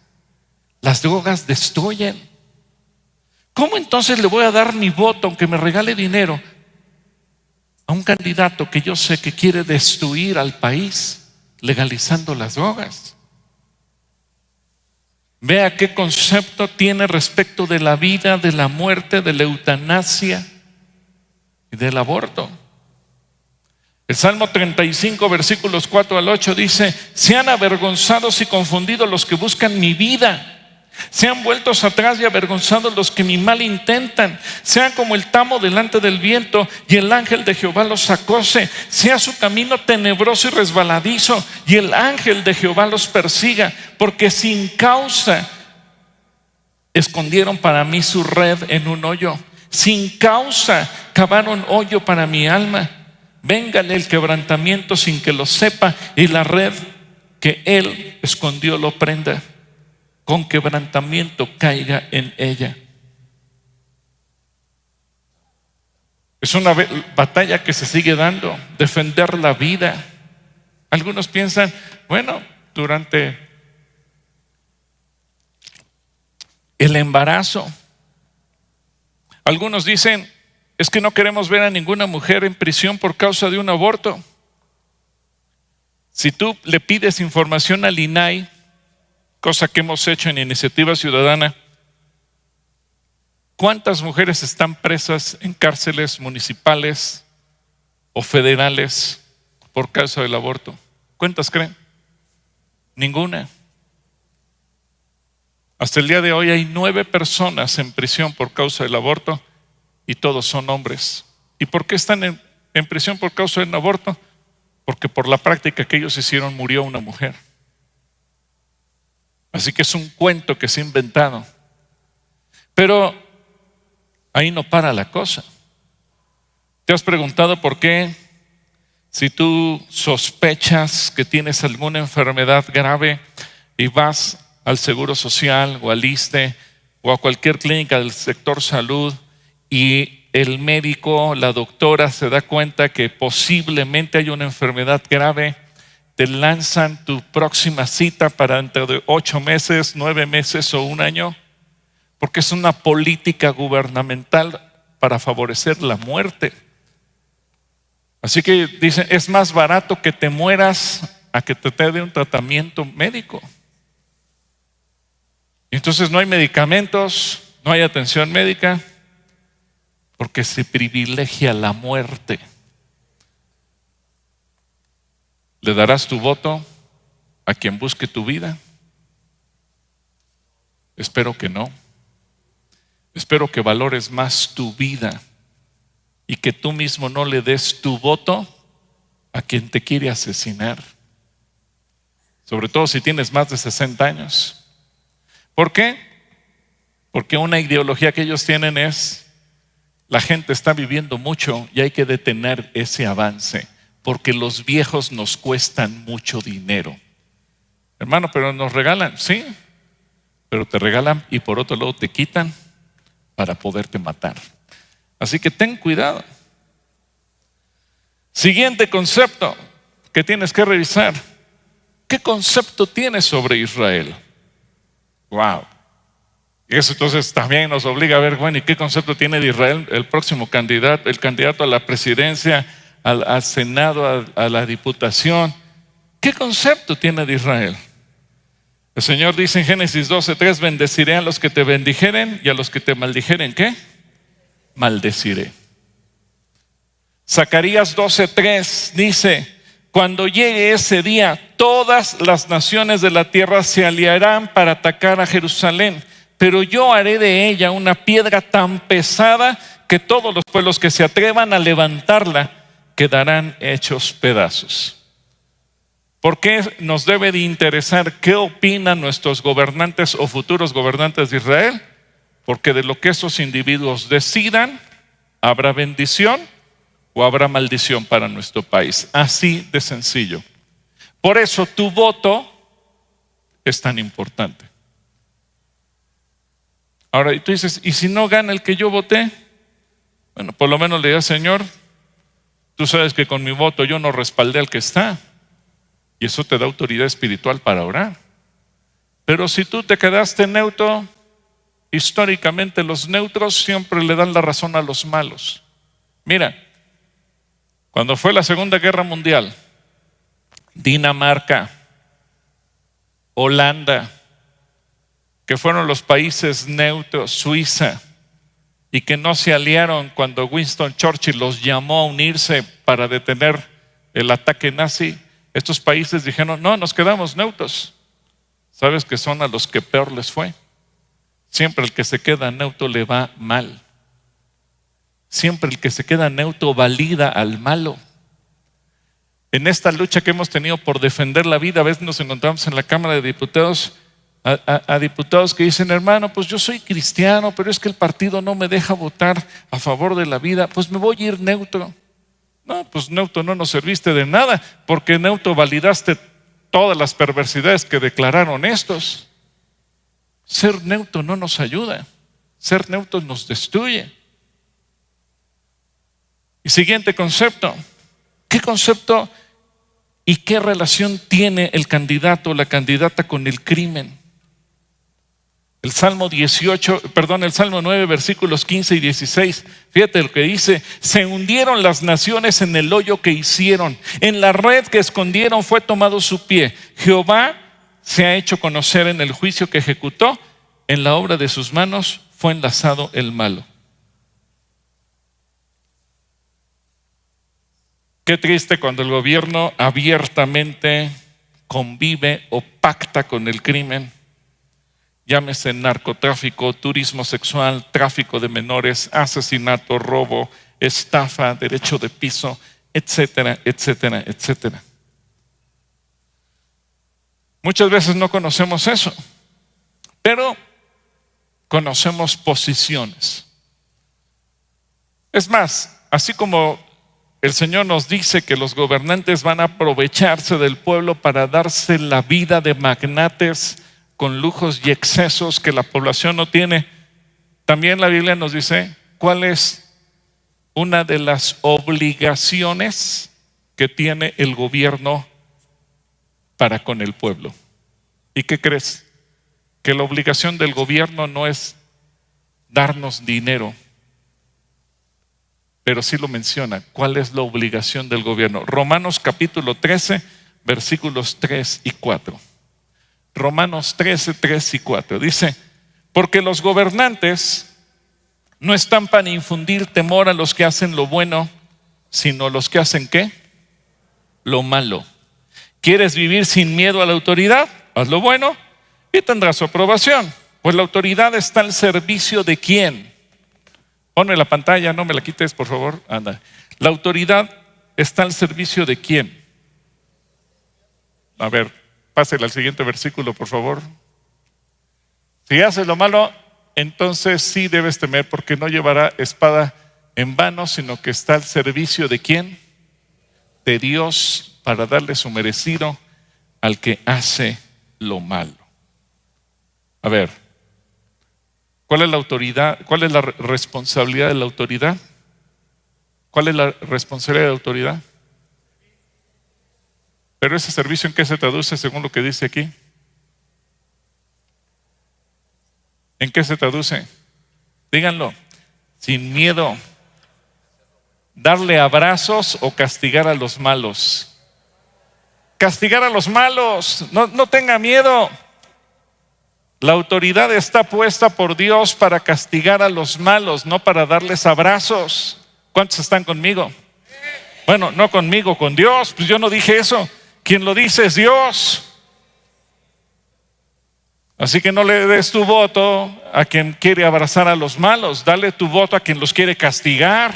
Las drogas destruyen. ¿Cómo entonces le voy a dar mi voto, aunque me regale dinero, a un candidato que yo sé que quiere destruir al país legalizando las drogas? Vea qué concepto tiene respecto de la vida, de la muerte, de la eutanasia y del aborto. El Salmo 35, versículos 4 al 8 dice: sean avergonzados y confundidos los que buscan mi vida. Sean vueltos atrás y avergonzados los que mi mal intentan. Sean como el tamo delante del viento, y el ángel de Jehová los acose. Sea su camino tenebroso y resbaladizo, y el ángel de Jehová los persiga. Porque sin causa escondieron para mí su red en un hoyo. Sin causa cavaron hoyo para mi alma. Véngale el quebrantamiento sin que lo sepa, y la red que él escondió lo prenda. Con quebrantamiento caiga en ella. Es una batalla que se sigue dando, defender la vida. Algunos piensan, bueno, durante el embarazo, algunos dicen, es que no queremos ver a ninguna mujer en prisión por causa de un aborto. Si tú le pides información al INAI, cosa que hemos hecho en Iniciativa Ciudadana, ¿cuántas mujeres están presas en cárceles municipales o federales por causa del aborto? ¿Cuántas creen? Ninguna. Hasta el día de hoy hay 9 personas en prisión por causa del aborto, y todos son hombres. ¿Y por qué están en prisión por causa del aborto? Porque por la práctica que ellos hicieron murió una mujer. Así que es un cuento que se ha inventado. Pero ahí no para la cosa. ¿Te has preguntado por qué, si tú sospechas que tienes alguna enfermedad grave y vas al Seguro Social o al ISSSTE o a cualquier clínica del sector salud, y el médico, la doctora se da cuenta que posiblemente hay una enfermedad grave, te lanzan tu próxima cita para dentro de 8 meses, 9 meses o un año? Porque es una política gubernamental para favorecer la muerte. Así que dicen, es más barato que te mueras a que te dé un tratamiento médico. Y entonces no hay medicamentos, no hay atención médica, porque se privilegia la muerte. ¿Le darás tu voto a quien busque tu vida? Espero que no. Espero que valores más tu vida y que tú mismo no le des tu voto a quien te quiere asesinar. Sobre todo si tienes más de 60 años. ¿Por qué? Porque una ideología que ellos tienen es: la gente está viviendo mucho y hay que detener ese avance, porque los viejos nos cuestan mucho dinero. Hermano, pero nos regalan, sí, pero te regalan y por otro lado te quitan para poderte matar. Así que ten cuidado. Siguiente concepto que tienes que revisar: ¿qué concepto tienes sobre Israel? Wow. Y eso entonces también nos obliga a ver, bueno, ¿y qué concepto tiene de Israel el próximo candidato, el candidato a la presidencia, al Senado, a la diputación? ¿Qué concepto tiene de Israel? El Señor dice en Génesis 12:3: bendeciré a los que te bendijeren, y a los que te maldijeren, ¿qué? Maldeciré. Zacarías 12:3 dice: cuando llegue ese día, todas las naciones de la tierra se aliarán para atacar a Jerusalén, pero yo haré de ella una piedra tan pesada que todos los pueblos que se atrevan a levantarla quedarán hechos pedazos. ¿Por qué nos debe de interesar qué opinan nuestros gobernantes o futuros gobernantes de Israel? Porque de lo que esos individuos decidan, habrá bendición o habrá maldición para nuestro país. Así de sencillo. Por eso tu voto es tan importante. Ahora, y tú dices, ¿y si no gana el que yo voté? Bueno, por lo menos le digas, Señor, tú sabes que con mi voto yo no respaldé al que está. Y eso te da autoridad espiritual para orar. Pero si tú te quedaste neutro, históricamente los neutros siempre le dan la razón a los malos. Mira, cuando fue la Segunda Guerra Mundial, Dinamarca, Holanda, que fueron los países neutros, Suiza, y que no se aliaron cuando Winston Churchill los llamó a unirse para detener el ataque nazi, estos países dijeron, no, nos quedamos neutros. ¿Sabes que son a los que peor les fue? Siempre el que se queda neutro le va mal. Siempre el que se queda neutro valida al malo. En esta lucha que hemos tenido por defender la vida, a veces nos encontramos en la Cámara de Diputados a diputados que dicen, hermano, pues yo soy cristiano, pero es que el partido no me deja votar a favor de la vida, pues me voy a ir neutro. No, pues neutro no nos serviste de nada, porque neutro validaste todas las perversidades que declararon estos. Ser neutro no nos ayuda, ser neutro nos destruye. Y siguiente concepto, ¿qué concepto y qué relación tiene el candidato o la candidata con el crimen? El Salmo 9, versículos 15 y 16. Fíjate lo que dice: se hundieron las naciones en el hoyo que hicieron, en la red que escondieron fue tomado su pie. Jehová se ha hecho conocer en el juicio que ejecutó, en la obra de sus manos fue enlazado el malo. Qué triste cuando el gobierno abiertamente convive o pacta con el crimen. Llámese narcotráfico, turismo sexual, tráfico de menores, asesinato, robo, estafa, derecho de piso, etcétera, etcétera, etcétera. Muchas veces no conocemos eso, pero conocemos posiciones. Es más, así como el Señor nos dice que los gobernantes van a aprovecharse del pueblo para darse la vida de magnates con lujos y excesos que la población no tiene, también la Biblia nos dice cuál es una de las obligaciones que tiene el gobierno para con el pueblo. ¿Y qué crees? Que la obligación del gobierno no es darnos dinero, pero sí lo menciona. ¿Cuál es la obligación del gobierno? Romanos capítulo 13, versículos 3 y 4. Romanos 13, 3 y 4. Dice, porque los gobernantes no están para infundir temor a los que hacen lo bueno, sino los que hacen ¿qué? Lo malo. ¿Quieres vivir sin miedo a la autoridad? Haz lo bueno y tendrás su aprobación. Pues la autoridad está al servicio de ¿quién? Ponme la pantalla, no me la quites, por favor. Anda. La autoridad está al servicio de ¿quién? A ver, pásale al siguiente versículo, por favor. Si haces lo malo, entonces sí debes temer, porque no llevará espada en vano, sino que está al servicio de ¿quién? De Dios, para darle su merecido al que hace lo malo. A ver, ¿cuál es la autoridad? ¿Cuál es la responsabilidad de la autoridad? ¿Cuál es la responsabilidad de la autoridad? Pero ese servicio, ¿en qué se traduce según lo que dice aquí? ¿En qué se traduce? Díganlo. Sin miedo. ¿Darle abrazos o castigar a los malos? Castigar a los malos. No tenga miedo. La autoridad está puesta por Dios para castigar a los malos, no para darles abrazos. ¿Cuántos están conmigo? Bueno, no conmigo, con Dios. Pues yo no dije eso. Quien lo dice es Dios. Así que no le des tu voto a quien quiere abrazar a los malos. Dale tu voto a quien los quiere castigar.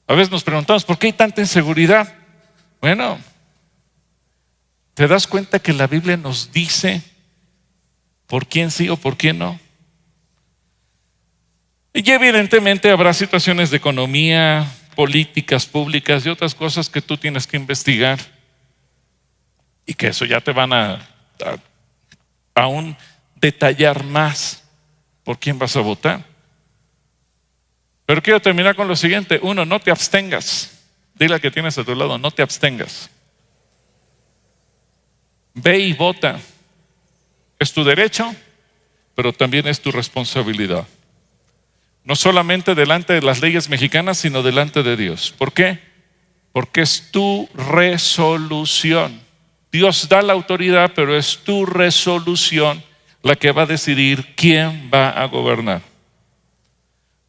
A veces nos preguntamos, ¿por qué hay tanta inseguridad? Bueno, ¿te das cuenta que la Biblia nos dice por quién sí o por quién no? Y evidentemente habrá situaciones de economía, políticas públicas y otras cosas que tú tienes que investigar y que eso ya te van a aún detallar más por quién vas a votar. Pero quiero terminar con lo siguiente. Uno, no te abstengas. Dile al que tienes a tu lado, no te abstengas. Ve y vota. Es tu derecho, pero también es tu responsabilidad. No solamente delante de las leyes mexicanas, sino delante de Dios. ¿Por qué? Porque es tu resolución. Dios da la autoridad, pero es tu resolución la que va a decidir quién va a gobernar.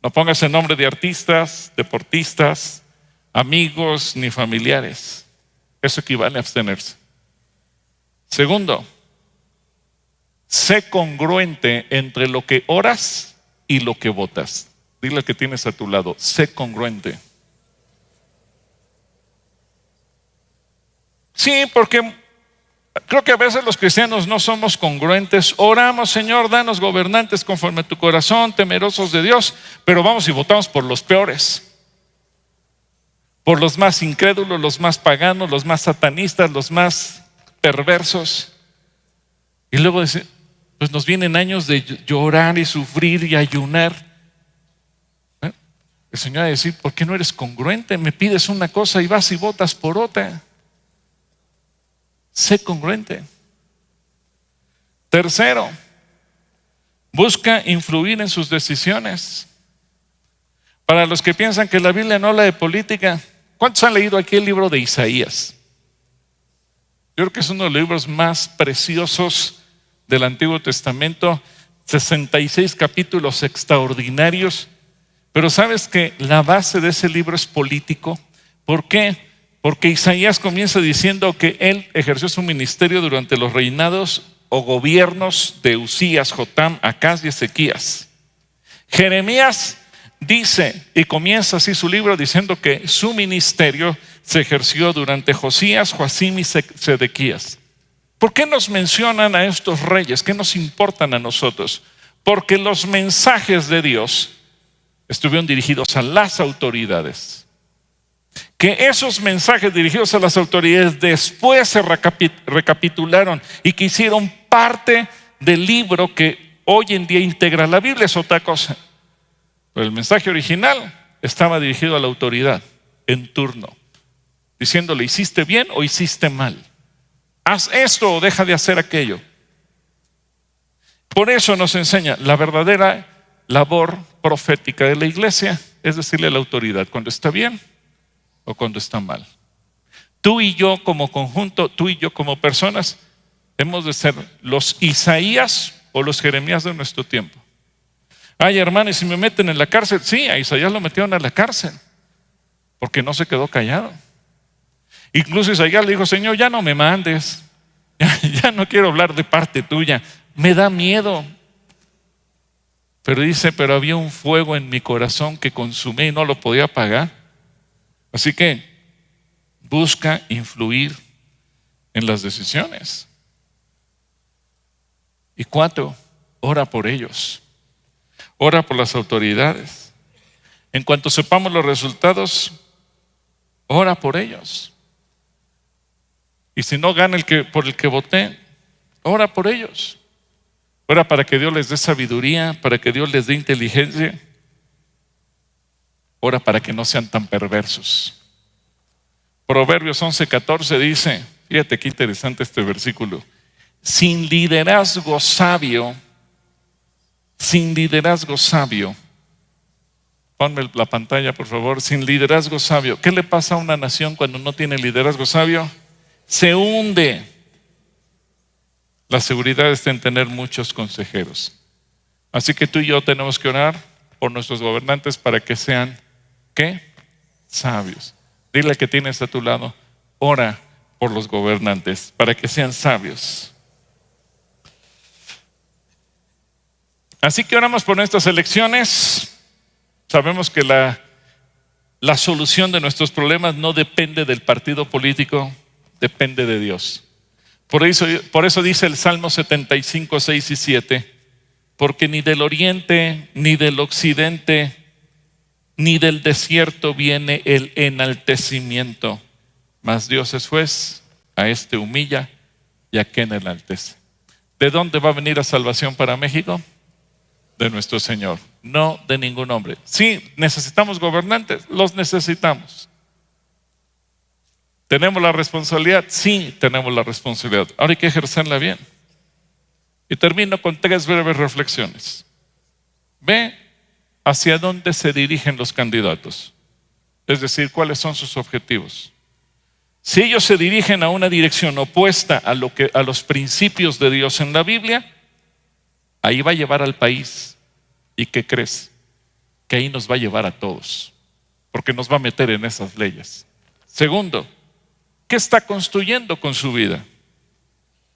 No pongas el nombre de artistas, deportistas, amigos ni familiares. Eso equivale a abstenerse. Segundo, sé congruente entre lo que oras y lo que votas. Dile al que tienes a tu lado, sé congruente. Sí, porque creo que a veces los cristianos no somos congruentes. Oramos, Señor, danos gobernantes conforme a tu corazón, temerosos de Dios, pero vamos y votamos por los peores, por los más incrédulos, los más paganos, los más satanistas, los más perversos. Y luego pues nos vienen años de llorar y sufrir y ayunar. El Señor va a decir, ¿por qué no eres congruente? Me pides una cosa y vas y votas por otra. Sé congruente. Tercero, busca influir en sus decisiones. Para los que piensan que la Biblia no habla de política, ¿cuántos han leído aquí el libro de Isaías? Yo creo que es uno de los libros más preciosos del Antiguo Testamento. 66 capítulos extraordinarios. Pero sabes que la base de ese libro es político. ¿Por qué? Porque Isaías comienza diciendo que él ejerció su ministerio durante los reinados o gobiernos de Usías, Jotam, Acaz y Ezequías. Jeremías dice, y comienza así su libro diciendo que su ministerio se ejerció durante Josías, Joacim y Sedequías. ¿Por qué nos mencionan a estos reyes? ¿Qué nos importan a nosotros? Porque los mensajes de Dios estuvieron dirigidos a las autoridades. Que esos mensajes dirigidos a las autoridades después se recapitularon y que hicieron parte del libro que hoy en día integra la Biblia. Es otra cosa. Pero el mensaje original estaba dirigido a la autoridad en turno, diciéndole, ¿hiciste bien o hiciste mal? Haz esto o deja de hacer aquello. Por eso nos enseña la verdadera labor profética de la iglesia, es decirle a la autoridad cuando está bien o cuando está mal. Tú y yo como conjunto, tú y yo como personas, hemos de ser los Isaías o los Jeremías de nuestro tiempo. Ay, hermano, ¿y si me meten en la cárcel? Sí, a Isaías lo metieron a la cárcel porque no se quedó callado. Incluso Isaías le dijo, Señor, ya no me mandes, ya no quiero hablar de parte tuya, me da miedo. Pero dice, pero había un fuego en mi corazón que consumí y no lo podía apagar. Así que busca influir en las decisiones. Y 4, ora por ellos. Ora por las autoridades. En cuanto sepamos los resultados, ora por ellos. Y si no gana por el que voté, ora por ellos. Ora para que Dios les dé sabiduría, para que Dios les dé inteligencia. Ora para que no sean tan perversos. Proverbios 11:14 dice, fíjate qué interesante este versículo, sin liderazgo sabio, ponme la pantalla por favor, sin liderazgo sabio. ¿Qué le pasa a una nación cuando no tiene liderazgo sabio? Se hunde. La seguridad está en tener muchos consejeros. Así que tú y yo tenemos que orar por nuestros gobernantes para que sean, ¿qué? Sabios. Dile que tienes a tu lado, ora por los gobernantes para que sean sabios. Así que oramos por nuestras elecciones. Sabemos que la solución de nuestros problemas no depende del partido político, depende de Dios. Por eso dice el Salmo 75, 6 y 7, porque ni del oriente ni del occidente ni del desierto viene el enaltecimiento. Mas Dios es juez, a este humilla y a quien enaltece. ¿De dónde va a venir la salvación para México? De nuestro Señor, no de ningún hombre. Sí, necesitamos gobernantes, los necesitamos. ¿Tenemos la responsabilidad? Sí, tenemos la responsabilidad. Ahora hay que ejercerla bien. Y termino con 3 breves reflexiones. Ve hacia dónde se dirigen los candidatos, es decir, cuáles son sus objetivos. Si ellos se dirigen a una dirección opuesta a los principios de Dios en la Biblia, ahí va a llevar al país. ¿Y qué crees? Que ahí nos va a llevar a todos, porque nos va a meter en esas leyes. Segundo, ¿qué está construyendo con su vida?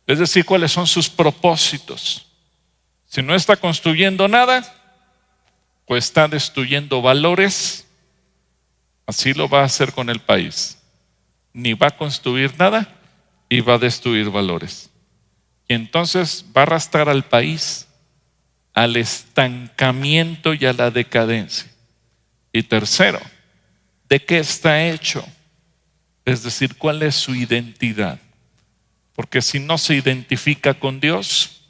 Es decir, ¿cuáles son sus propósitos? Si no está construyendo nada, pues está destruyendo valores. Así lo va a hacer con el país. Ni va a construir nada y va a destruir valores. Y entonces va a arrastrar al país al estancamiento y a la decadencia. Y tercero, ¿de qué está hecho? Es decir, ¿cuál es su identidad? Porque si no se identifica con Dios,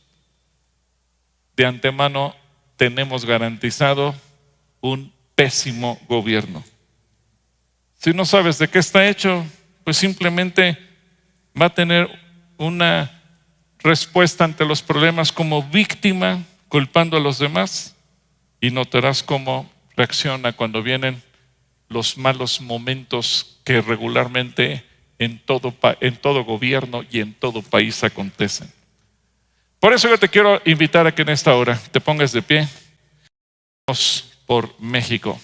de antemano tenemos garantizado un pésimo gobierno. Si no sabes de qué está hecho, pues simplemente va a tener una respuesta ante los problemas como víctima, culpando a los demás, y notarás cómo reacciona cuando vienen los malos momentos que regularmente en todo gobierno y en todo país acontecen. Por eso yo te quiero invitar a que en esta hora te pongas de pie. Oremos por México.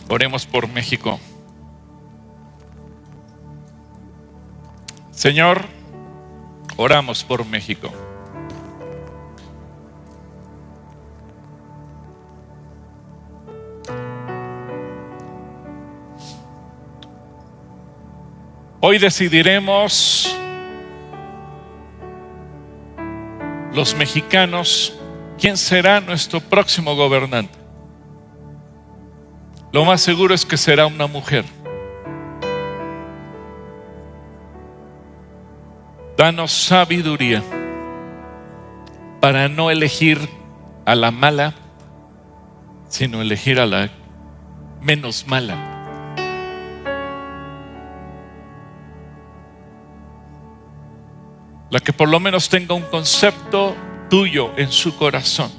Oremos por México. Señor, oramos por México. Hoy decidiremos los mexicanos quién será nuestro próximo gobernante. Lo más seguro es que será una mujer. Danos sabiduría para no elegir a la mala, sino elegir a la menos mala. La que por lo menos tenga un concepto tuyo en su corazón.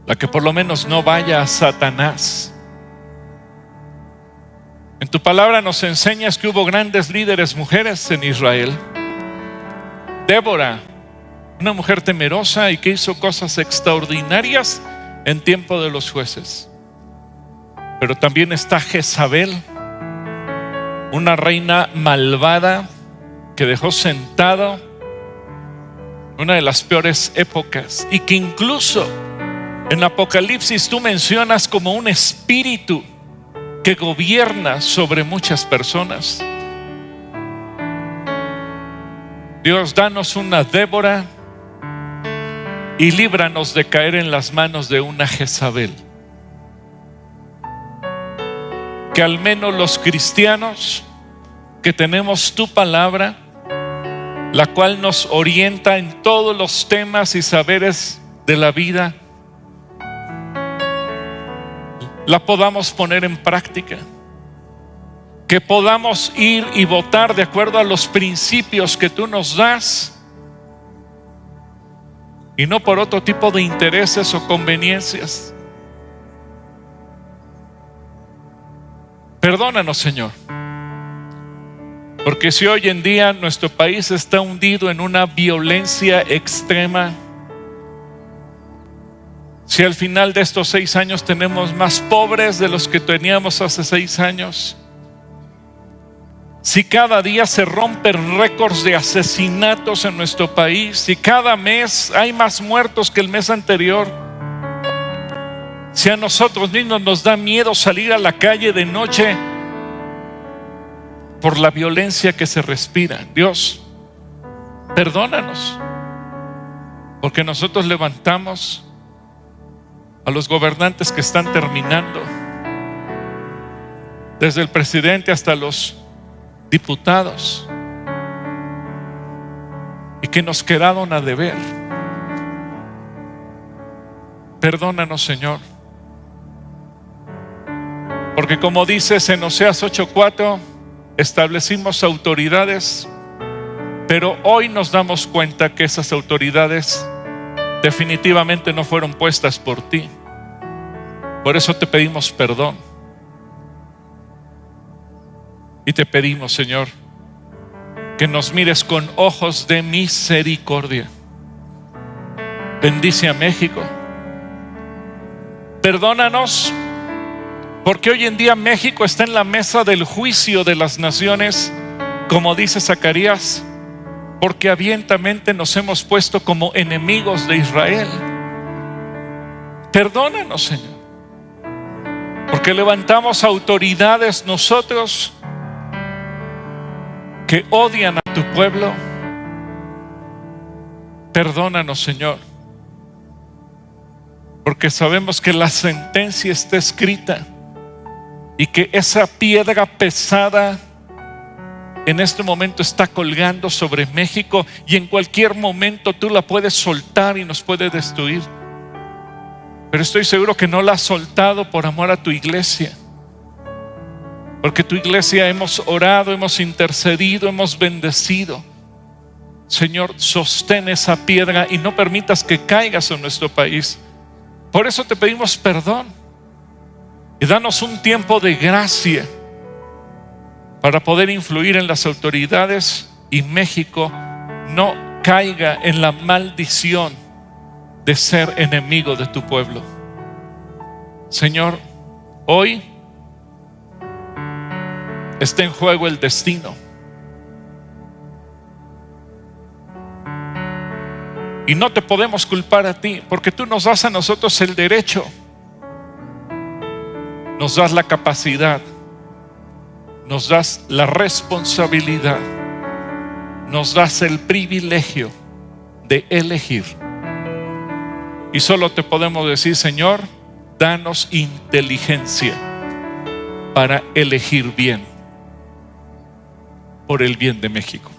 La que por lo menos no vaya a Satanás. En tu palabra nos enseñas que hubo grandes líderes mujeres en Israel. Débora, una mujer temerosa y que hizo cosas extraordinarias en tiempo de los jueces. Pero también está Jezabel, una reina malvada que dejó sentado una de las peores épocas, y que incluso en Apocalipsis tú mencionas como un espíritu que gobierna sobre muchas personas. Dios, danos una Débora y líbranos de caer en las manos de una Jezabel. Que al menos los cristianos que tenemos tu palabra, la cual nos orienta en todos los temas y saberes de la vida, la podamos poner en práctica. Que podamos ir y votar de acuerdo a los principios que tú nos das y no por otro tipo de intereses o conveniencias. Perdónanos, Señor, porque si hoy en día nuestro país está hundido en una violencia extrema, si al final de estos 6 años tenemos más pobres de los que teníamos hace 6 años, si cada día se rompen récords de asesinatos en nuestro país, si cada mes hay más muertos que el mes anterior, si a nosotros mismos nos da miedo salir a la calle de noche por la violencia que se respira, Dios, perdónanos, porque nosotros levantamos a los gobernantes que están terminando, desde el presidente hasta los diputados, y que nos quedaron a deber. Perdónanos, Señor, porque como dices en Oseas 8:4, establecimos autoridades, pero hoy nos damos cuenta que esas autoridades definitivamente no fueron puestas por ti. Por eso te pedimos perdón. Y te pedimos, Señor, que nos mires con ojos de misericordia. Bendice a México. Perdónanos, porque hoy en día México está en la mesa del juicio de las naciones, como dice Zacarías, porque abiertamente nos hemos puesto como enemigos de Israel. Perdónanos, Señor, porque levantamos autoridades nosotros que odian a tu pueblo. Perdónanos, Señor, porque sabemos que la sentencia está escrita y que esa piedra pesada en este momento está colgando sobre México, y en cualquier momento tú la puedes soltar y nos puede destruir. Pero estoy seguro que no la has soltado por amor a tu iglesia, porque tu iglesia hemos orado, hemos intercedido, hemos bendecido. Señor, sostén esa piedra y no permitas que caiga sobre nuestro país. Por eso te pedimos perdón y danos un tiempo de gracia para poder influir en las autoridades y México no caiga en la maldición de ser enemigo de tu pueblo. Señor, hoy está en juego el destino, y no te podemos culpar a ti, porque tú nos das a nosotros el derecho, nos das la capacidad, nos das la responsabilidad, nos das el privilegio de elegir. Y solo te podemos decir, Señor, danos inteligencia para elegir bien, por el bien de México.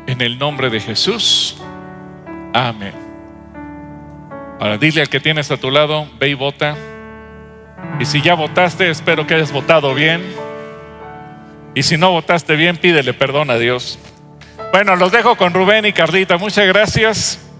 En el nombre de Jesús, amén. Ahora dile al que tienes a tu lado, ve y vota. Y si ya votaste, espero que hayas votado bien. Y si no votaste bien, pídele perdón a Dios. Bueno, los dejo con Rubén y Carlita. Muchas gracias.